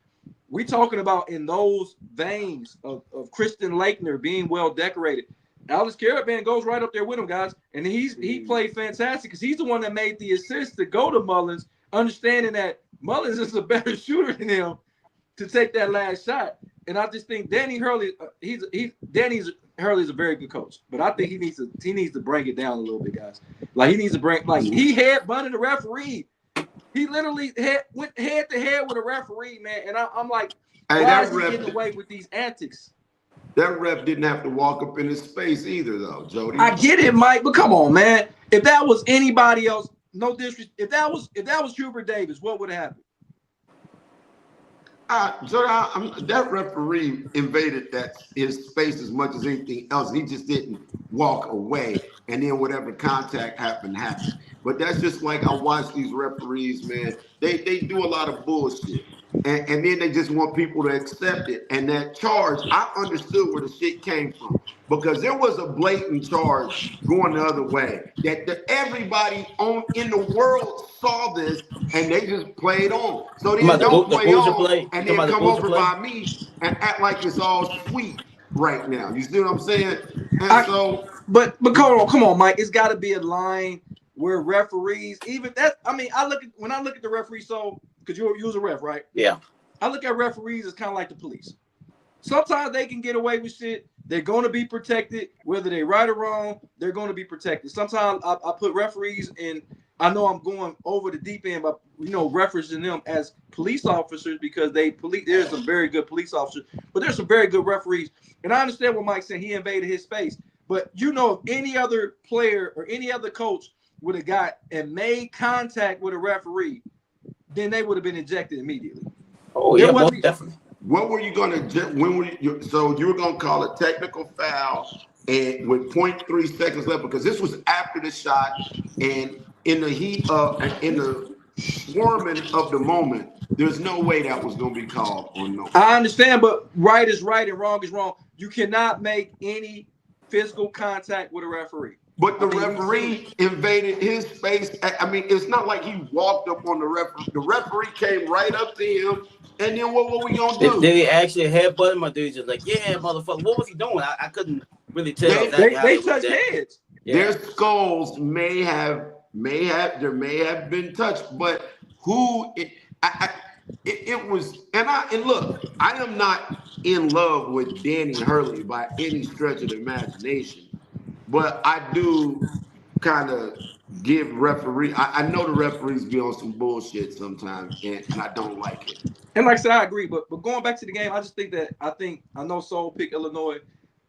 We talking about in those veins of Christian Laettner being well decorated. Alex Caravan goes right up there with him, guys, and he played fantastic because he's the one that made the assist to go to Mullins, understanding that Mullins is a better shooter than him to take that last shot. And I just think Danny Hurley, Hurley's a very good coach, but I think he needs to bring it down a little bit, guys. Like he needs to he head-butted the referee. He literally went head to head with a referee, man. And I'm like, why is he getting away with these antics? That ref didn't have to walk up in his space either, though, Jody. I get it, Mike, but come on, man. If that was anybody else, no disrespect. If that was Hubert Davis, what would have happened? That referee invaded his space as much as anything else. He just didn't walk away, and then whatever contact happened. But that's just like I watch these referees, man. They do a lot of bullshit, and then they just want people to accept it. And that charge, I understood where the shit came from because there was a blatant charge going the other way that everybody in the world saw this, and they just played on. So they don't play on, and then come over by me and act like it's all sweet right now. You see what I'm saying? And but come on, Mike. It's got to be a line where referees, even that. I mean, when I look at the referee, so because you was a ref, right? Yeah. I look at referees as kind of like the police. Sometimes they can get away with shit. They're going to be protected, whether they're right or wrong. They're going to be protected. Sometimes I put referees in. I know I'm going over the deep end, but referencing them as police officers because there's some very good police officers, but there's some very good referees. And I understand what Mike's saying. He invaded his space. But if any other player or any other coach would have got and made contact with a referee, then they would have been ejected immediately. Oh yeah, most definitely. What were you gonna? So you were gonna call a technical foul and with 0.3 seconds left because this was after the shot and in the heat of in the swarming of the moment. There's no way that was gonna be called on no. I understand, but right is right and wrong is wrong. You cannot make any physical contact with a referee. But the referee invaded his space. I mean, it's not like he walked up on the referee. The referee came right up to him. And then what were we going to do? Did he actually headbutt him or did he just like, yeah, motherfucker? What was he doing? I couldn't really tell. They touched heads. Yeah. Their skulls may have been touched, but who it was. And look, I am not in love with Danny Hurley by any stretch of the imagination. But I do kind of give referee. I know the referees be on some bullshit sometimes, and I don't like it. And like I said, I agree. But going back to the game, I just think I know Soul picked Illinois.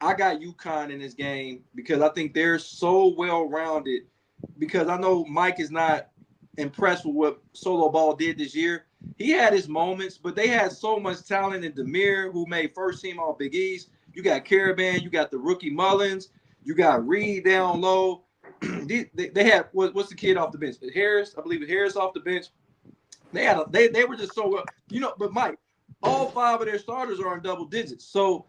I got UConn in this game because I think they're so well rounded. Because I know Mike is not impressed with what Solo Ball did this year. He had his moments, but they had so much talent in Demir, who made first team All Big East. You got Caravan, you got the rookie Mullins. You got Reed down low. they had what's the kid off the bench? Harris, I believe Harris off the bench. They were just so well, But Mike, all 5 of their starters are in double digits. So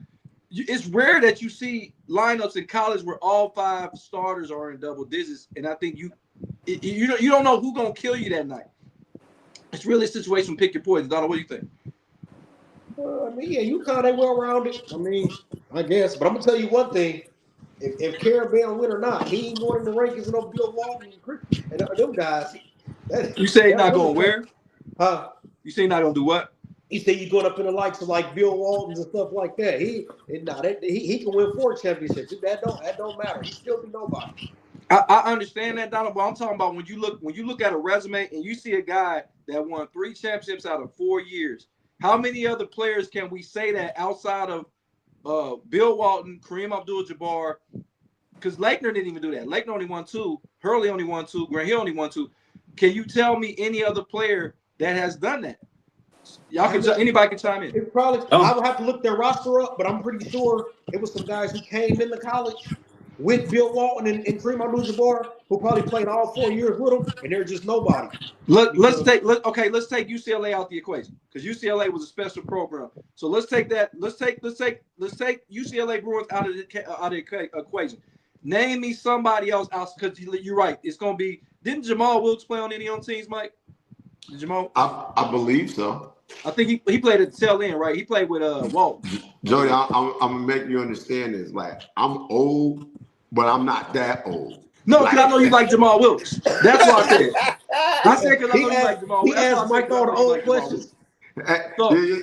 it's rare that you see lineups in college where all 5 starters are in double digits. And I think you don't know who's gonna kill you that night. It's really a situation. Pick your poison. Donald, what do you think? I mean, yeah, UConn, they well rounded. I mean, I guess, but I'm gonna tell you one thing. If Caravan win or not, he ain't going in the rankings and no Bill Walton and them guys. You say he's not going where? Huh? You say he's not going to do what? He said he's going up in the likes of like Bill Waltons and stuff like that. He can win 4 championships. That don't matter. He still be nobody. I understand that, Donald, but I'm talking about when you look at a resume and you see a guy that won 3 championships out of 4 years. How many other players can we say that outside of Bill Walton, Kareem Abdul-Jabbar, because Laettner didn't even do that. Laettner only won 2. Hurley only won 2. Grant Hill only won 2. Can you tell me any other player that has done that? Anybody can chime in. It probably. I would have to look their roster up, but I'm pretty sure it was some guys who came into college with Bill Walton and Kareem Abdul-Jabbar who probably played all 4 years with him, and they're just nobody. Let's take UCLA out the equation because UCLA was a special program. So let's take that. Let's take UCLA Bruins out of the equation. Name me somebody else out because you're right. It's gonna be. Didn't Jamal Wilkes play on any teams, Mike? Did Jamal? I believe so. I think he played at the tail end, right? He played with Walt. Jody, I'm gonna make you understand this. Like I'm old, but I'm not that old. No, because I know you like Jamal Wilkes. That's what I said. I said because I know you like Jamal Wilkes. He asked Mike all the old questions.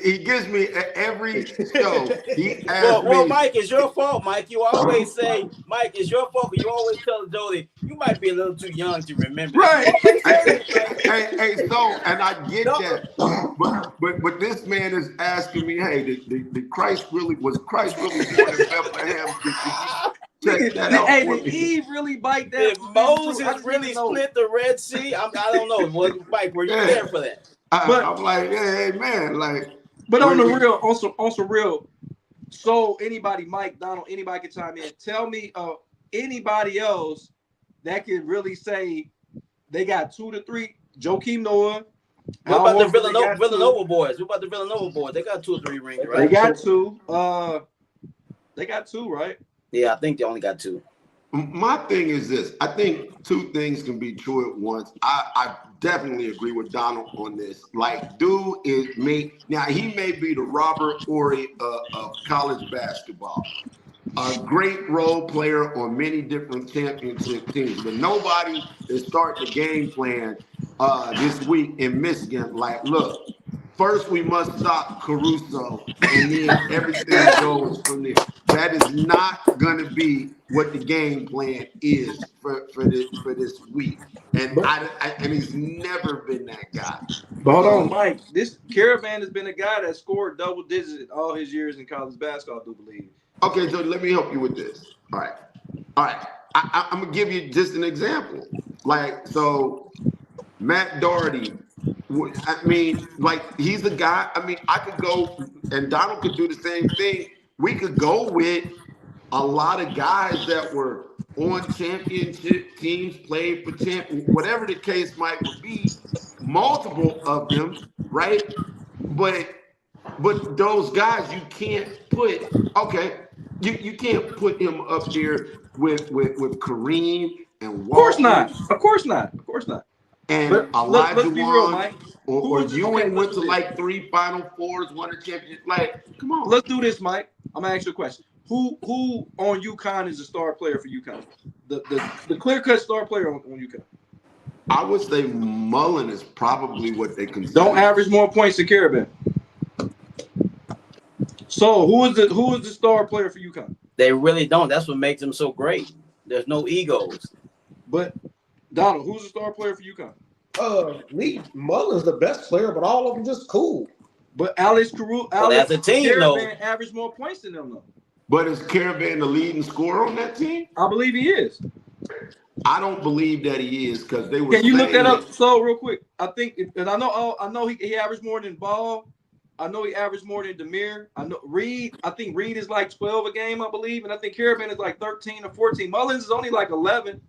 He gives me every show. He asks me. Well, Mike, it's your fault, Mike. You always say, Mike, it's your fault. You always tell Jody, you might be a little too young to remember. Right. hey, so, and I get that. But this man is asking me, hey, did Christ really born in Bethlehem? Did Eve really bite that? Did Moses really split the Red Sea? I don't know. Mike, were you there for that? I'm like, hey, man, like. But on the real, on some real. So anybody, Mike, Donald, anybody can chime in. Tell me, anybody else that can really say they got 2 to 3. Joakim Noah. What about the Villanova boys? What about the Villanova boys? They got 2 or 3 rings, right? They got 2. They got 2, right? Yeah, I think they only got 2. My thing is this. I think 2 things can be true at once. I definitely agree with Donald on this. Like, dude is me. Now, he may be the Robert Horry of college basketball. A great role player on many different championship teams. But nobody is starting the game plan this week in Michigan. Like, look, first we must stop Caruso, and then everything goes from there. That is not going to be what the game plan is for this week. And and he's never been that guy. But hold on, Mike. This Caravan has been a guy that scored double digits all his years in college basketball, I do believe. Okay, so let me help you with this. All right. All right, I'm gonna give you just an example. Like, so Matt Doherty, I mean, like, he's the guy. I mean, I could go, and Donald could do the same thing. We could go with a lot of guys that were on championship teams, played for whatever the case might be, multiple of them, right? But those guys you can't put, okay, you can't put him up there with Kareem and Of course Walton not. Of course not. Of course not. and But Elijah let's be real, Wan, Mike. or Ewing went let's to do like this. 3 Final Fours, won a championship. Like, come on. Let's do this, Mike. I'm gonna ask you a question. Who on UConn is a star player for UConn? The clear-cut star player on UConn. I would say Mullen is probably what they consider. Don't average more points than Caravan. So who is the star player for UConn? They really don't. That's what makes them so great. There's no egos. But Donald, who's the star player for UConn? Lee Mullen's the best player, but all of them just cool. But Alex Caruso, that's a team, Caravan averaged more points than them, though. But is Caravan the leading scorer on that team? I believe he is. I don't believe that he is because they were. Can you look that up? So real quick, I think, and I know he averaged more than Ball. I know he averaged more than Demir. I know Reed. I think Reed is like 12 a game, I believe, and I think Caravan is like 13 or 14. Mullins is only like 11.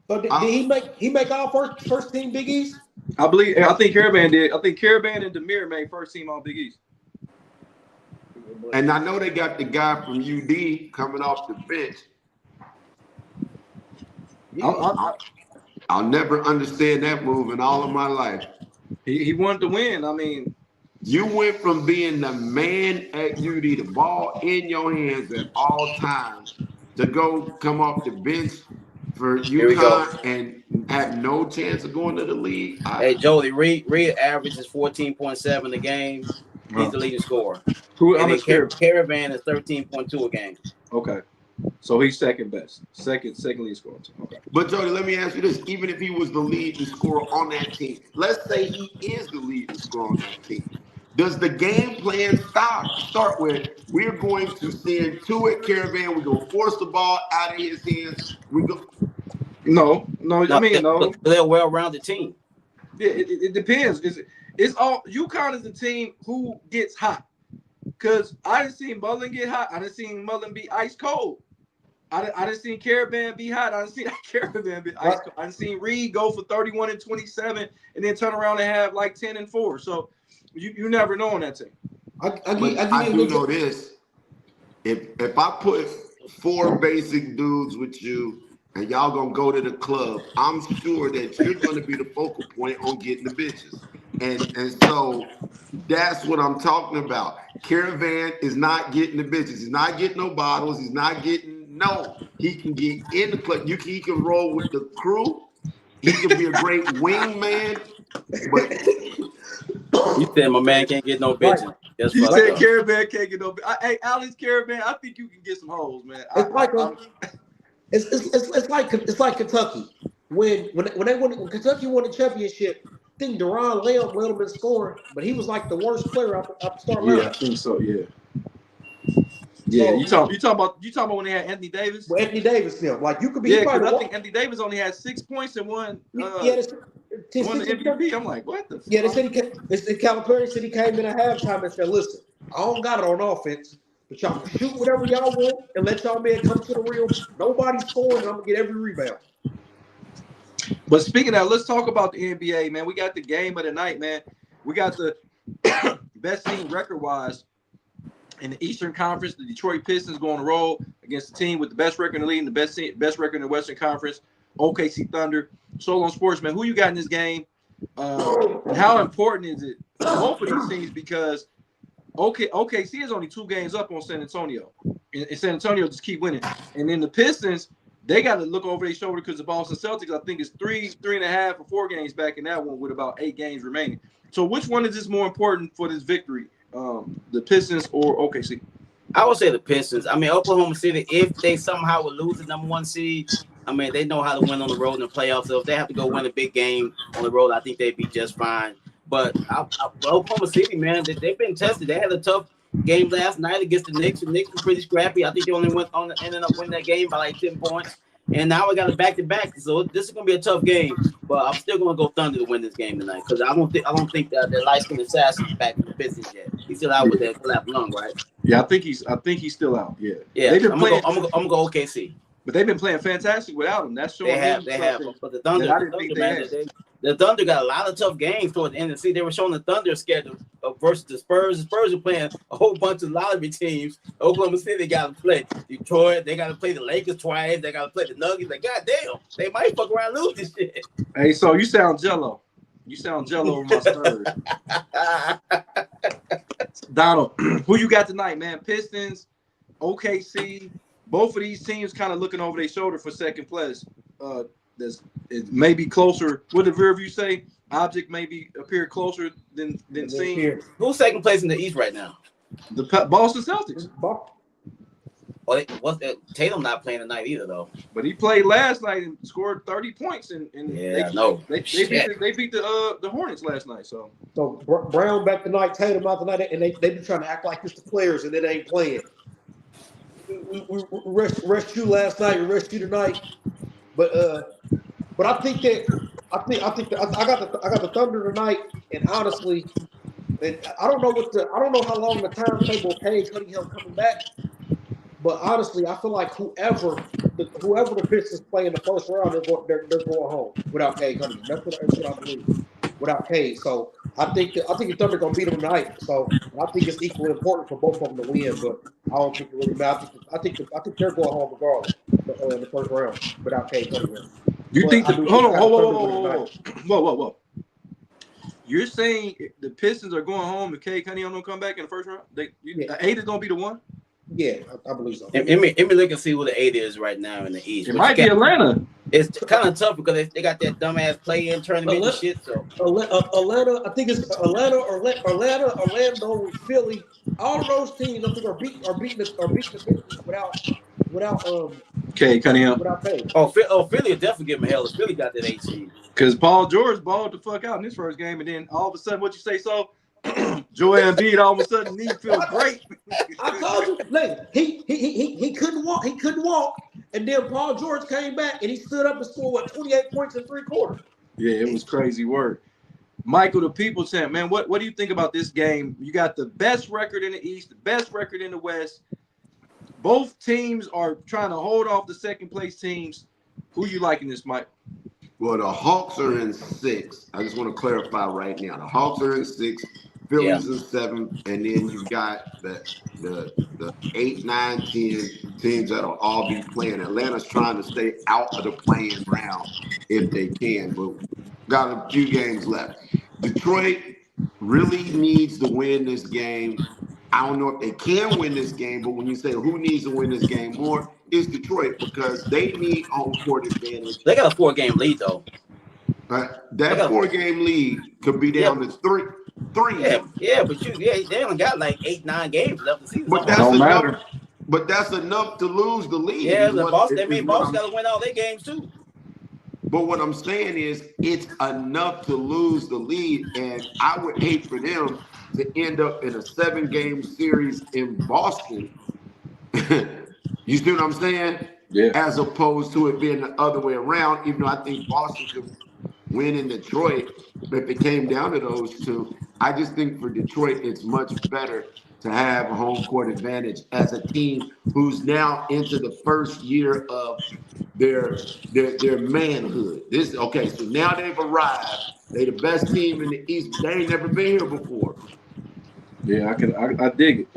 So did he make all first team Big East? I think Caravan did. I think Caravan and Demir made first team all Big East. And I know they got the guy from UD coming off the bench. I'll never understand that move in all of my life. He wanted to win. I mean, you went from being the man at UD, the ball in your hands at all times, to go come off the bench for UConn and have no chance of going to the league. Hey, Joey, Reed averages 14.7 a game. He's the leading scorer. Caravan is 13.2 a game. Okay. So he's second best. Second leading scorer. Okay. But Jody, let me ask you this. Even if he was the leading scorer on that team, let's say he is the leading scorer on that team. Does the game plan start with we're going to send two at Caravan, we're going to force the ball out of his hands? No. I mean, no. They're a well-rounded team. Yeah, it depends. It's all UConn is the team who gets hot. Because I didn't see Mullen get hot. I didn't see Mullen be ice cold. I didn't see Caravan be hot. I didn't see Caravan be ice cold. I didn't see Reed go for 31 and 27 and then turn around and have like 10 and 4. So you never know on that team. I do know this. If I put 4 basic dudes with you and y'all gonna go to the club, I'm sure that you're gonna be the focal point on getting the bitches. And so that's what I'm talking about. Caravan is not getting the bitches. He's not getting no bottles. He's not getting he can get in the club. He can roll with the crew. He can be a great wingman. But You said my man can't get no bitches. That's You said up. Caravan can't get no. Hey, Alex Caravan, I think you can get some hoes, man. It's like Kentucky. When Kentucky won the championship, I think Deron Lamb led them in scoring, but he was like the worst player after start. Yeah, I think so. Yeah. Yeah, you talking about when they had Anthony Davis? Well, Anthony Davis, like you could be. Yeah, because I think Anthony Davis only had 6 points and won the MVP. I'm like, what the? Yeah, they said Calipari said he came in at halftime and said, "Listen, I don't got it on offense, but y'all can shoot whatever y'all want and let y'all men come to the rim. Nobody's scoring, and I'm gonna get every rebound." But speaking of that, let's talk about the NBA, man. We got the game of the night, man. We got the best team record-wise in the Eastern Conference. The Detroit Pistons going to roll against the team with the best record in the league and the best record in the Western Conference, OKC Thunder. Solo on Sports, man. Who you got in this game? And how important is it for both of these teams? Because OKC is only 2 games up on San Antonio. And San Antonio just keep winning. And then the Pistons, they got to look over their shoulder because the Boston Celtics, I think, is 3.5 or 4 games back in that one with about 8 games remaining. So which one is this more important for this victory? The Pistons or OKC? I would say the Pistons. I mean, Oklahoma City, if they somehow would lose the number 1 seed, I mean, they know how to win on the road in the playoffs. So if they have to go win a big game on the road, I think they'd be just fine. But Oklahoma City, man, they've been tested. They had a tough game last night against the Knicks. The Knicks were pretty scrappy. I think they only ended up winning that game by like 10 points. And now we got a back-to-back. So this is gonna be a tough game. But I'm still gonna go Thunder to win this game tonight because I don't think that the light-skinned assassin's back from the Pistons yet. He's still out with that collapsed lung, right? Yeah, I think he's still out. Yeah. Yeah. They've been I'm playing. gonna go OKC. But they've been playing fantastic without him. That's showing. They have. But the Thunder, the Thunder got a lot of tough games toward the end of the season. They were showing the Thunder schedule versus the Spurs. The Spurs are playing a whole bunch of lottery teams. Oklahoma City got to play Detroit. They got to play the Lakers twice. They got to play the Nuggets. Like, goddamn, they might fuck around and lose this shit. Hey, so you sound jello. You sound jello over my Spurs. Donald, who you got tonight, man? Pistons, OKC. Both of these teams kind of looking over their shoulder for second place. It may be closer. What did the rear view say? Object maybe appear closer than seen. Who's second place in the East right now? The Boston Celtics. Well, Tatum not playing tonight either, though. But he played last night and scored 30 points. And they beat the Hornets last night. So Brown back tonight, Tatum out tonight, and they been trying to act like it's the players, and it ain't playing. We rest you last night, we rest you tonight, but I think I got the Thunder tonight, and honestly, and I don't know how long the timetable Paige Cunningham coming back, but honestly, I feel like whoever the Pistons play in the first round, they're going home without Paige Cunningham. That's what I believe. Without Paige, so I think the Thunder gonna beat them tonight. So I think it's equally important for both of them to win, but I don't think it really matters. I think they're going home regardless in the first round without Paige Cunningham. You think? Whoa! You're saying the Pistons are going home if Cade Cunningham don't come back in the first round? The 8 is gonna be the one. Yeah, I believe so. Let me look and see who the 8 is right now in the East. It might be Atlanta. It's kind of tough because they got that dumbass play-in tournament and shit. So Atlanta, I think it's Atlanta, Orlando, Philly. All of those teams, I think, are beating the Pistons without Cade Cunningham. Without Paige. Philly will definitely give him hell if Philly got that 8 seed. Because Paul George balled the fuck out in his first game, and then all of a sudden, what you say? So Joel Embiid all of a sudden knee feels great. I told you, listen, he couldn't walk. He couldn't walk, and then Paul George came back and he stood up and scored 28 points in 3 quarters. Yeah, it was crazy work. Michael, the people champ, man, what do you think about this game? You got the best record in the East, the best record in the West. Both teams are trying to hold off the second place teams. Who you liking this, Mike? Well, the Hawks are in 6. I just want to clarify right now. The Hawks are in 6. Phillies in 7, and then you've got the 8, 9, 10 teams that'll all be playing. Atlanta's trying to stay out of the playing round if they can, but got a few games left. Detroit really needs to win this game. I don't know if they can win this game, but when you say who needs to win this game more, it's Detroit because they need home court advantage. They got a 4-game lead though. That 4-game lead could be down to 3. Yeah, but they only got like 8, 9 games left the season. But that's enough to lose the lead. Yeah, Boston got to win all their games too. But what I'm saying is, it's enough to lose the lead, and I would hate for them to end up in a 7-game series in Boston. You see what I'm saying? Yeah. As opposed to it being the other way around, even though I think Boston could win in Detroit, but if it came down to those two, I just think for Detroit, it's much better to have a home court advantage as a team who's now into the first year of their manhood. So now they've arrived. They're the best team in the East. They ain't never been here before. Yeah, I dig it.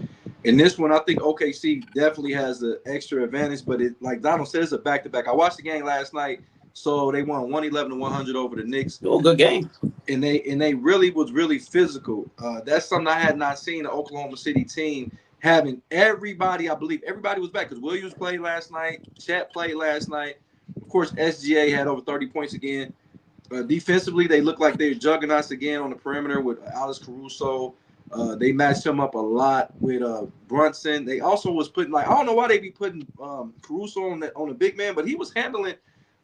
In this one, I think OKC definitely has the extra advantage, but it, like Donald said, it's a back-to-back. I watched the game last night, so they won 111-100 over the Knicks. Oh, good game. And they really was really physical. That's something I had not seen the Oklahoma City team having everybody. I believe everybody was back because Williams played last night, Chat played last night. Of course, SGA had over 30 points again. Defensively, they look like they're juggernauts again on the perimeter with Alex Caruso. They matched him up a lot with Brunson. They also was putting I don't know why they be putting Caruso on the big man, but he was handling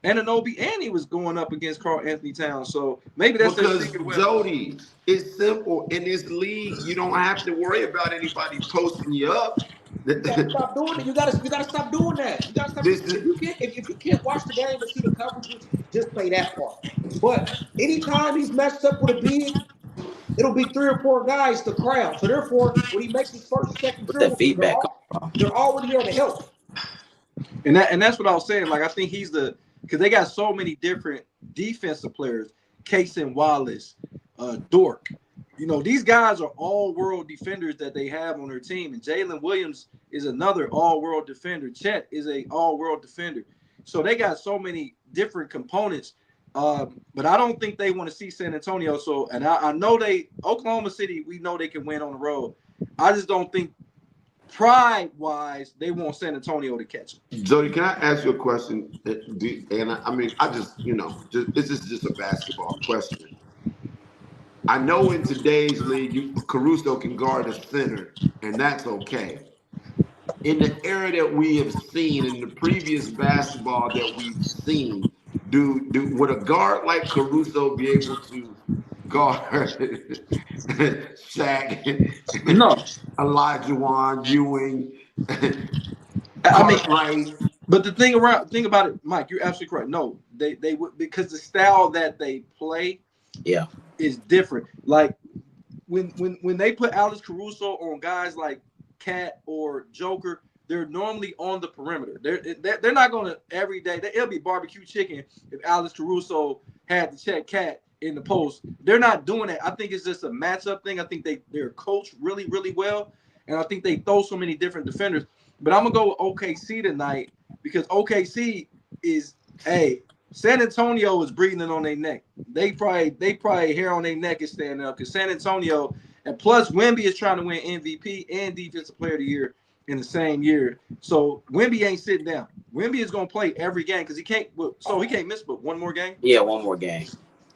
Anunoby, and he was going up against Karl Anthony Towns. So maybe that's because Jody, it's simple. In this league, you don't have to worry about anybody posting you up. You gotta stop doing it. You gotta stop doing that. You gotta stop. If you can't watch the game and see the coverages, just play that part. But anytime he's matched up with a big, it'll be 3 or 4 guys to crowd. So therefore, when he makes his first or second With that dribble, feedback, they're already there to help. And that's what I was saying. Like I think he's because they got so many different defensive players. Cason Wallace, Dork. You know, these guys are all-world defenders that they have on their team. And Jalen Williams is another all-world defender. Chet is a all-world defender. So they got so many different components. But I don't think they want to see San Antonio. So, and I know Oklahoma City, we know they can win on the road. I just don't think pride-wise, they want San Antonio to catch them. Jody, can I ask you a question? And I mean, this is just a basketball question. I know in today's league, Caruso can guard a center, and that's okay. In the era that we have seen, in the previous basketball that we've seen, would a guard like Caruso be able to guard Shaq, No, Olajuwon, Ewing? I mean, right. But the thing about it, Mike, you're absolutely correct. No, they would, because the style that they play, is different. Like when they put Alex Caruso on guys like Cat or Joker, they're normally on the perimeter. They're not going to every day. It'll be barbecue chicken if Alex Caruso had to check Cat in the post. They're not doing that. I think it's just a matchup thing. I think they're coached really, really well, and I think they throw so many different defenders. But I'm gonna go with OKC tonight because OKC is San Antonio is breathing on their neck. They probably hair on their neck is standing up because San Antonio, and plus Wemby is trying to win MVP and Defensive Player of the Year in the same year. So Wemby ain't sitting down. Wemby is gonna play every game because he can't miss but one more game. Yeah, one more game.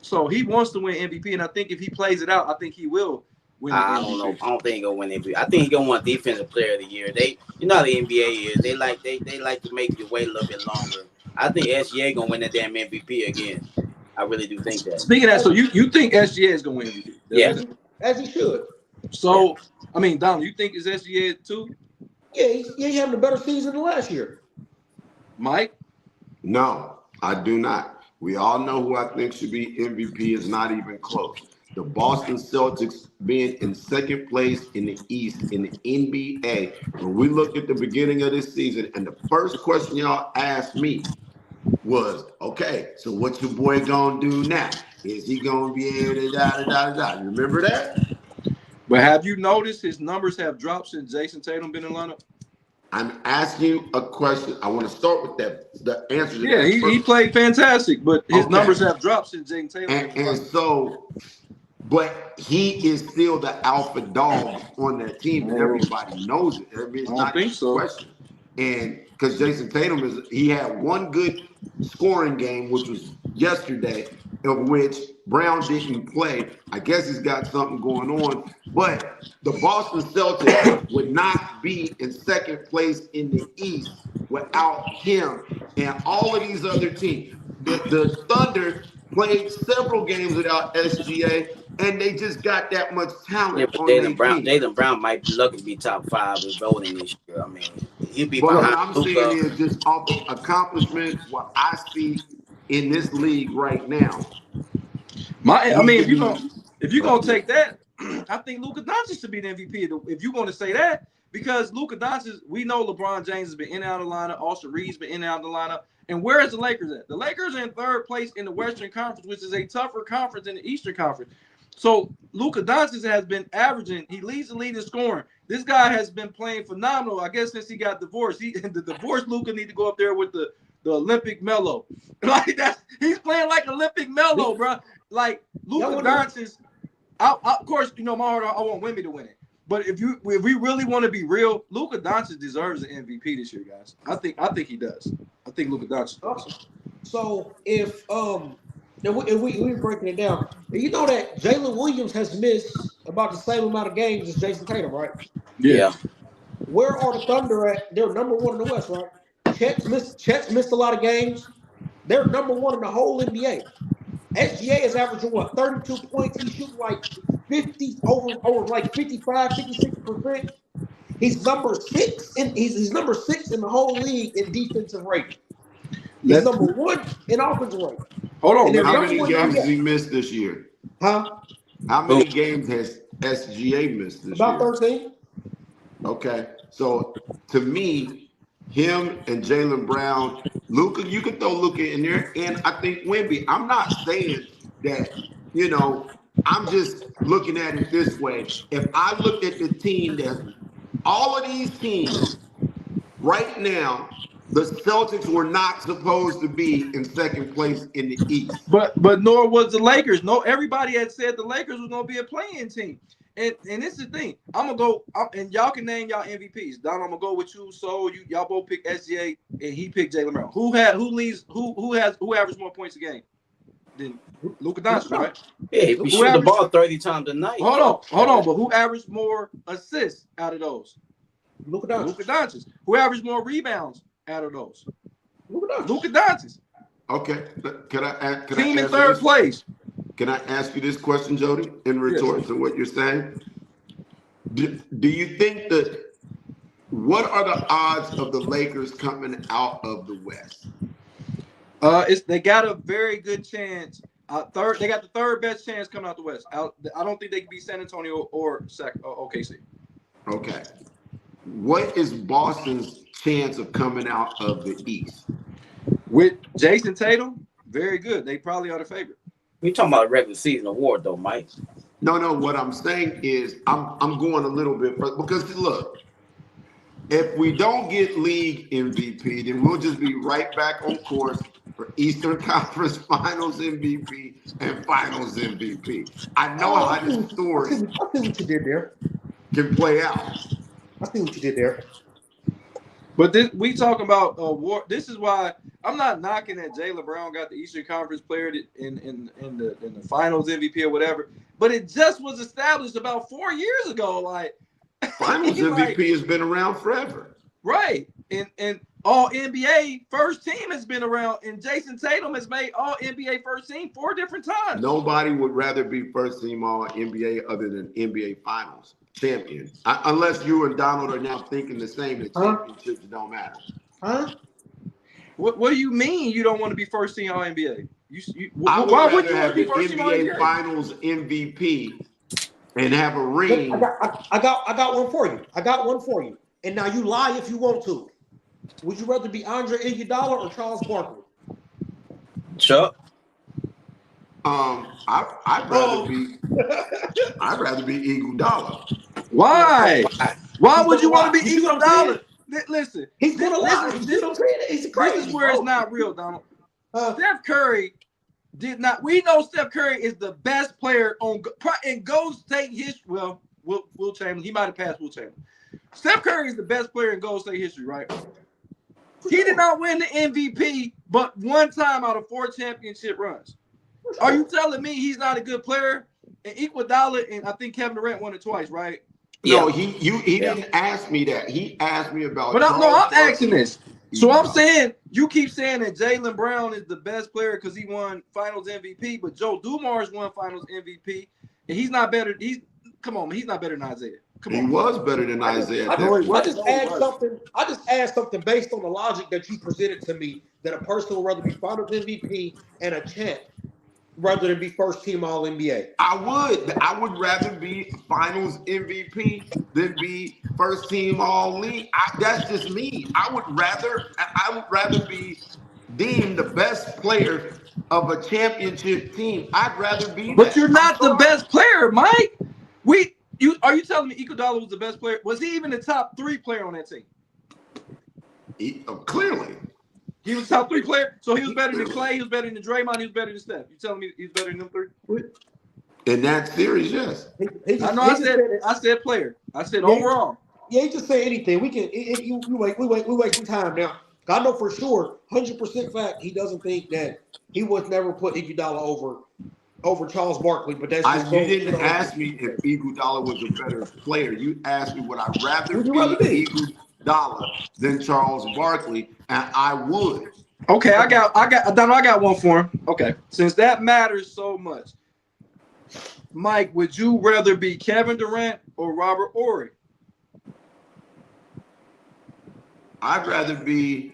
So he wants to win MVP, and I think if he plays it out, I think he will win. I don't know. I don't think he's gonna win MVP. I think he's gonna win Defensive Player of the Year. You know how the NBA is. They like to make you wait a little bit longer. I think SGA gonna win that damn MVP again. I really do think that. Speaking of that, so you think SGA is gonna win MVP? Yeah, as he should. So I mean, Donald, you think it's SGA too? Yeah, he's having a better season than last year. Mike? No, I do not. We all know who I think should be MVP is not even close. The Boston Celtics being in second place in the East in the NBA. When we look at the beginning of this season, and the first question y'all asked me was, okay, so what's your boy gonna do now? Is he gonna be able to da-da-da-da-da? You remember that? But have you noticed his numbers have dropped since Jason Tatum been in the lineup? I'm asking you a question. I want to start with the answer to that. Yeah, he played fantastic, but his numbers have dropped since Jason Tatum. And so, but he is still the alpha dog on that team, and everybody knows it. I mean, it's not a question. And because Jason Tatum he had one good scoring game, which was yesterday, of which Brown didn't play. I guess he's got something going on. But the Boston Celtics would not be in second place in the East without him and all of these other teams. The Thunder played several games without SGA, and they just got that much talent. Yeah, but Jaylen Brown might be lucky to be top 5 in voting this year. I mean, he'll be behind. What I'm saying is just off of accomplishment, what I see in this league right now. If you're gonna take that, I think Luka Doncic should be the MVP. If you're gonna say that, because Luka Doncic, we know LeBron James has been in and out of the lineup, Austin Reeves been in and out of the lineup. And where is the Lakers at? The Lakers are in third place in the Western Conference, which is a tougher conference than the Eastern Conference. So Luka Doncic has been averaging. He leads the league in scoring. This guy has been playing phenomenal. I guess since he got divorced, the divorced Luka need to go up there with the Olympic Melo. Like he's playing like Olympic Melo, bro. Like Luka Doncic. Of course, my heart. I want Wemby to win it. But if we really want to be real, Luka Doncic deserves an MVP this year, guys. I think he does. I think Luka Doncic does. So if we're breaking it down, you know that Jalen Williams has missed about the same amount of games as Jason Tatum, right? Yeah. Where are the Thunder at? They're number 1 in the West, right? Chet's missed a lot of games. They're number one in the whole NBA. SGA is averaging what, 32 points. He's shooting like 50 over like 55, 56%. He's number six he's number 6 in the whole league in defensive rating. He's number 1 in offensive rating. Hold on. And How many games has he missed this year? Huh? How many games has SGA missed this About year? 13. Okay. So to me, him and Jaylen Brown, Luka, you can throw Luka in there, and I think Wemby. I'm not saying that, I'm just looking at it this way. If I looked at the team that all of these teams right now, the Celtics were not supposed to be in second place in the East. But nor was the Lakers. No, everybody had said the Lakers was gonna be a playing team. And this is the thing. I'm gonna go and y'all can name y'all MVPs. Don, I'm gonna go with you. So y'all both pick SGA and he picked Jaylen Brown. Who averaged more points a game than Luka Doncic, right? Yeah, he shooting the ball 30 times a night. Hold on. But who averaged more assists out of those? Luka Doncic. Who averaged more rebounds out of those? Luka Doncic. Okay. Can I Team in third place. Can I ask you this question, Jody, in retort to what you're saying? Do you think that what are the odds of the Lakers coming out of the West? They got a very good chance. They got the third best chance coming out the West. I don't think they can beat San Antonio or OKC. Okay. What is Boston's chance of coming out of the East? With Jason Tatum, very good. They probably are the favorite. We talking about a regular season award, though, Mike. No. What I'm saying is I'm going a little bit further because look, if we don't get league MVP, then we'll just be right back on course for Eastern Conference Finals MVP and Finals MVP. I know how this story I see what you did there. can play out. I see what you did there. But we talking about war. This is why I'm not knocking that Jaylen Brown got the Eastern Conference Player in the Finals MVP or whatever. But it just was established about 4 years ago. Like Finals MVP has been around forever, right? And All NBA first team has been around, and Jason Tatum has made All NBA first team 4 different times. Nobody would rather be first team All NBA other than NBA Finals champion, unless you and Donald are now thinking the same. That championships don't matter. What do you mean you don't want to be first team All NBA? Why would you have the NBA Finals MVP and have a ring? I got one for you. And now you lie if you want to. Would you rather be Andre Iguodala or Charles Barkley? Chuck. I'd rather be Iguodala. Why? Why would you want to be Iguodala? Listen, he's gonna lie. He's crazy. This is where it's not real, Donald. Steph Curry did not. We know Steph Curry is the best player in Golden State history. Well, Will Chamberlain. He might have passed Will Chamberlain. Steph Curry is the best player in Golden State history, right? He did not win the MVP, but 1 time out of 4 championship runs. Are you telling me he's not a good player? And Iguodala, and I think Kevin Durant won it twice, right? No, he didn't ask me that. He asked me about. But I'm asking this. So I'm saying you keep saying that Jaylen Brown is the best player because he won Finals MVP, but Joe Dumars won Finals MVP, and he's not better. He's not better than Isaiah. He was better than Isaiah. I just add something based on the logic that you presented to me, that a person would rather be Finals MVP and a champ rather than be first team All NBA. I would rather be Finals MVP than be first team All League. That's just me. I would rather be deemed the best player of a championship team. I'd rather be. But you're not the best player, Mike. Are you telling me Iguodala was the best player? Was he even the top 3 player on that team? Clearly. He was top 3 player, so he was better than Clay, he was better than Draymond, he was better than Steph. You telling me he's better than them 3? In that series, yes. I said player. I said overall. Yeah, you just say anything. We can. We wait some time now. I know for sure, 100% fact, he doesn't think that he would never put Iguodala over Charles Barkley. But that's just you didn't ask me if Iguodala was a better player. You asked me would I rather be Iguodala than Charles Barkley, and I would. Okay, I got one for him. Okay, since that matters so much, Mike, would you rather be Kevin Durant or Robert Horry? I'd rather be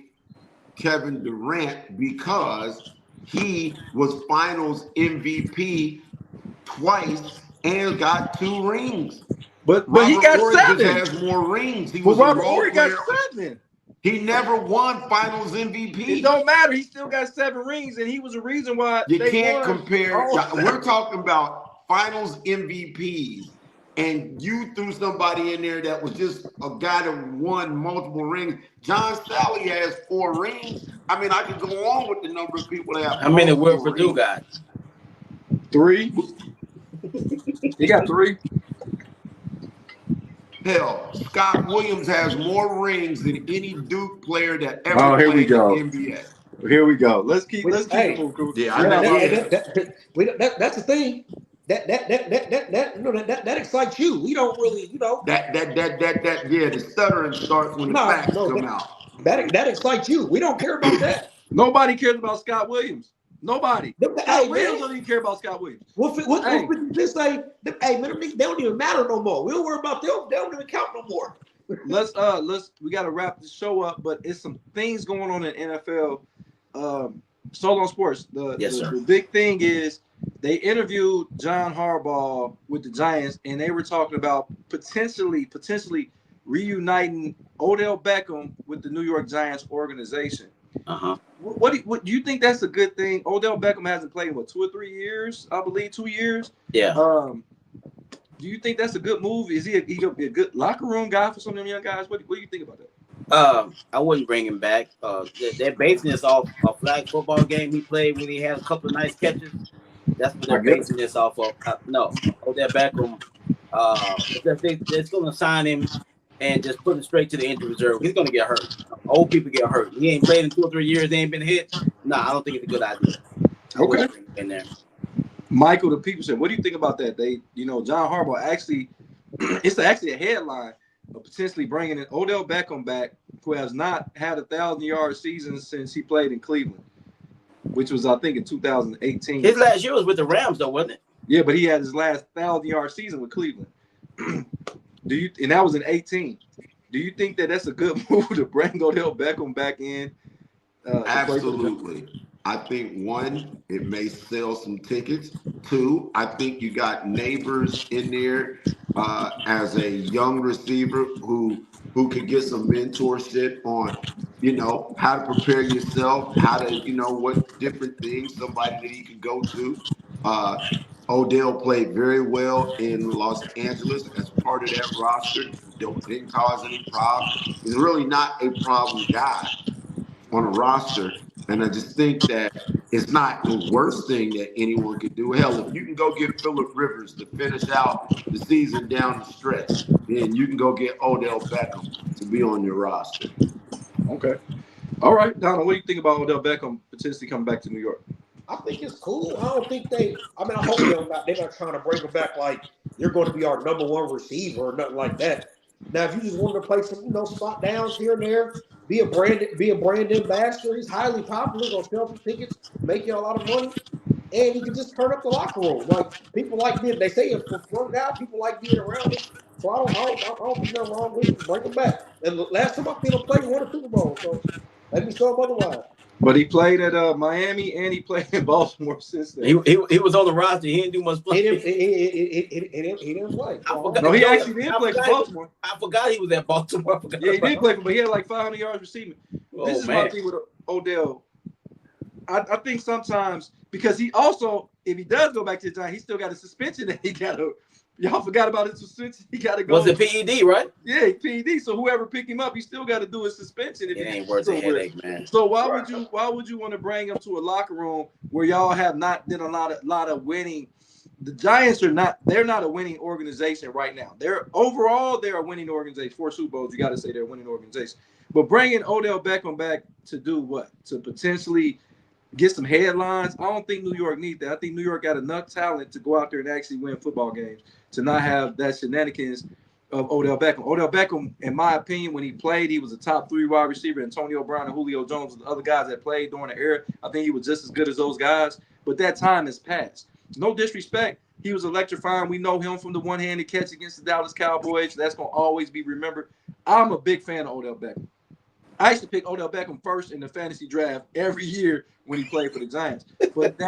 Kevin Durant because he was Finals MVP twice and got 2 rings. But he Robert got Horry just 7. has more rings. He But was a Robert role Horry got player. 7. He never won Finals MVP. It don't matter. He still got 7 rings, and he was a reason why You they can't won. compare. We're talking about Finals MVPs, and you threw somebody in there that was just a guy that won multiple rings. John Sally has 4 rings. I mean, I could go on with the number of people that have. How many Will Purdue got? 3. He got 3. Hell, Scott Williams has more rings than any Duke player that ever Here we played go. in the NBA. Here we go. Let's keep Hey, it moving. Yeah, I know. That's the thing. That excites you. We don't really, That the stuttering starts when the facts come out. That excites you. We don't care about that. Nobody cares about Scott Williams. Nobody. Hey, Scott Williams don't even care about Scott Williams. What this say? Hey, man, they don't even matter no more. We don't worry about them. They don't even count no more. We got to wrap the show up, but it's some things going on in NFL. Solo Sports. The big thing is they interviewed John Harbaugh with the Giants, and they were talking about potentially reuniting Odell Beckham with the New York Giants organization. What do you think that's a good thing? Odell Beckham hasn't played in 2 or 3 years, I believe, 2 years. Yeah. Do you think that's a good move? Is he gonna be a good locker room guy for some of them young guys? What do you think about that? I wouldn't bring him back. They're basing this off a flag football game he played when he had a couple of nice catches. That's what they're basing this off of. No, Odell Beckham. They're going to sign him and just put him straight to the injury reserve. He's going to get hurt. Old people get hurt. He ain't played in 2 or 3 years. They ain't been hit. No, I don't think it's a good idea. Okay. In there. Michael, the people said, what do you think about that? John Harbaugh actually, it's actually a headline of potentially bringing in Odell Beckham back, who has not had 1,000-yard season since he played in Cleveland, which was, I think, in 2018. His last year was with the Rams, though, wasn't it? Yeah, but he had his last 1,000-yard season with Cleveland. And that was in 18. Do you think that that's a good move to bring Odell Beckham back in? Absolutely. I think 1, it may sell some tickets. 2, I think you got Neighbors in there as a young receiver who could get some mentorship on, how to prepare yourself, how to, what different things, somebody that he could go to. Odell played very well in Los Angeles as part of that roster. Didn't cause any problems. He's really not a problem guy on a roster. And I just think that it's not the worst thing that anyone could do. Hell, if you can go get Phillip Rivers to finish out the season down the stretch, then you can go get Odell Beckham to be on your roster. Okay. All right, Donald, what do you think about Odell Beckham potentially coming back to New York? I think it's cool. I don't think I hope they're not trying to bring him back like you're going to be our number 1 receiver or nothing like that. Now, if you just want to play some, spot downs here and there, be a brand ambassador. He's highly popular. Gonna sell some tickets, make you a lot of money, and he can just turn up the locker room. Like people like this. They say for front guy, people like being around him. So I don't think nothing wrong with him. Bring him back. And last time I seen him play, he won a Super Bowl. So let me show him otherwise. But he played at Miami and he played in Baltimore since then. He was on the roster. He didn't do much play. He didn't play. No, he actually did play for Baltimore. I forgot he was at Baltimore. Yeah, he did play for, but he had like 500 yards receiving. This is my thing with Odell. I think sometimes because he also, if he does go back to the Giants, he still got a suspension that he got to. Y'all forgot about his suspension. He got to go. Was it PED, right? Yeah, PED. So whoever picked him up, he still got to do his suspension. It ain't worth the headache, man. So why would you want to bring him to a locker room where y'all have not done a lot of winning? The Giants are not. They're not a winning organization right now. They're a winning organization. 4 Super Bowls. You got to say they're a winning organization. But bringing Odell Beckham back to do what? To potentially get some headlines. I don't think New York needs that. I think New York got enough talent to go out there and actually win football games. To not have that shenanigans of Odell Beckham. Odell Beckham, in my opinion, when he played, he was a top 3 wide receiver. Antonio Brown and Julio Jones and the other guys that played during the era, I think he was just as good as those guys. But that time has passed. No disrespect. He was electrifying. We know him from the one-handed catch against the Dallas Cowboys. That's going to always be remembered. I'm a big fan of Odell Beckham. I used to pick Odell Beckham first in the fantasy draft every year when he played for the Giants. But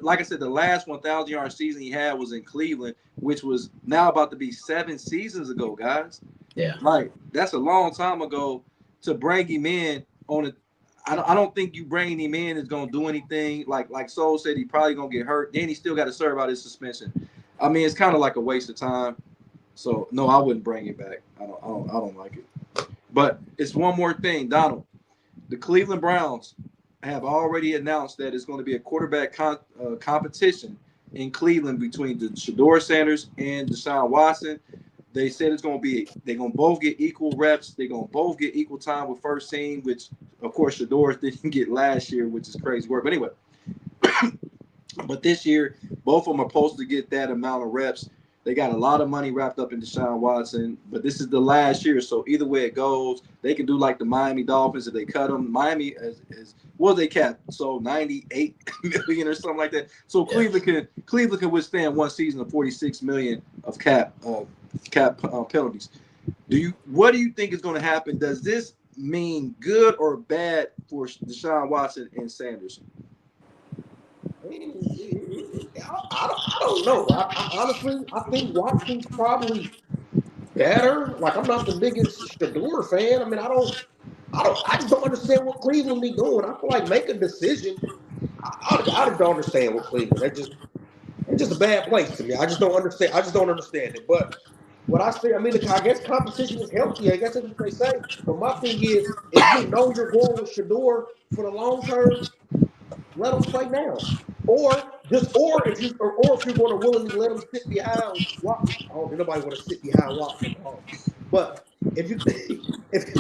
like I said, the last 1,000-yard season he had was in Cleveland, which was now about to be 7 seasons ago, guys. Yeah. Like, that's a long time ago to bring him in on a – I don't think you bringing him in is going to do anything. Like Soul said, he probably going to get hurt. Then he still got to serve out his suspension. I mean, it's kind of like a waste of time. So, no, I wouldn't bring him back. I don't like it. But it's one more thing, Donald. The Cleveland Browns have already announced that it's going to be a quarterback competition in Cleveland between the Shedeur Sanders and Deshaun Watson. They said they're going to both get equal reps. They're going to both get equal time with first team, which, of course, Shedeur didn't get last year, which is crazy work. But anyway, but this year, both of them are supposed to get that amount of reps. They got a lot of money wrapped up in Deshaun Watson, but this is the last year, so either way it goes, they can do like the Miami Dolphins if they cut them. Miami is what they capped, so $98 million or something like that. So Cleveland can withstand one season of $46 million of cap penalties. What do you think is going to happen? Does this mean good or bad for Deshaun Watson and Sanders? I don't know. I honestly, I think Watson's probably better. Like, I'm not the biggest Shedeur fan. I mean, I just don't understand what Cleveland be doing. I feel like make a decision. I just don't understand what Cleveland. It's just a bad place to me. I just don't understand. I just don't understand it. But what I say, I mean, I guess competition is healthy. I guess that's what they say. But my thing is, if you know you're going with Shedeur for the long term, let them play now. Or if you're going to willingly let them sit behind Watson. Oh, nobody want to sit behind Watson. Oh. But if you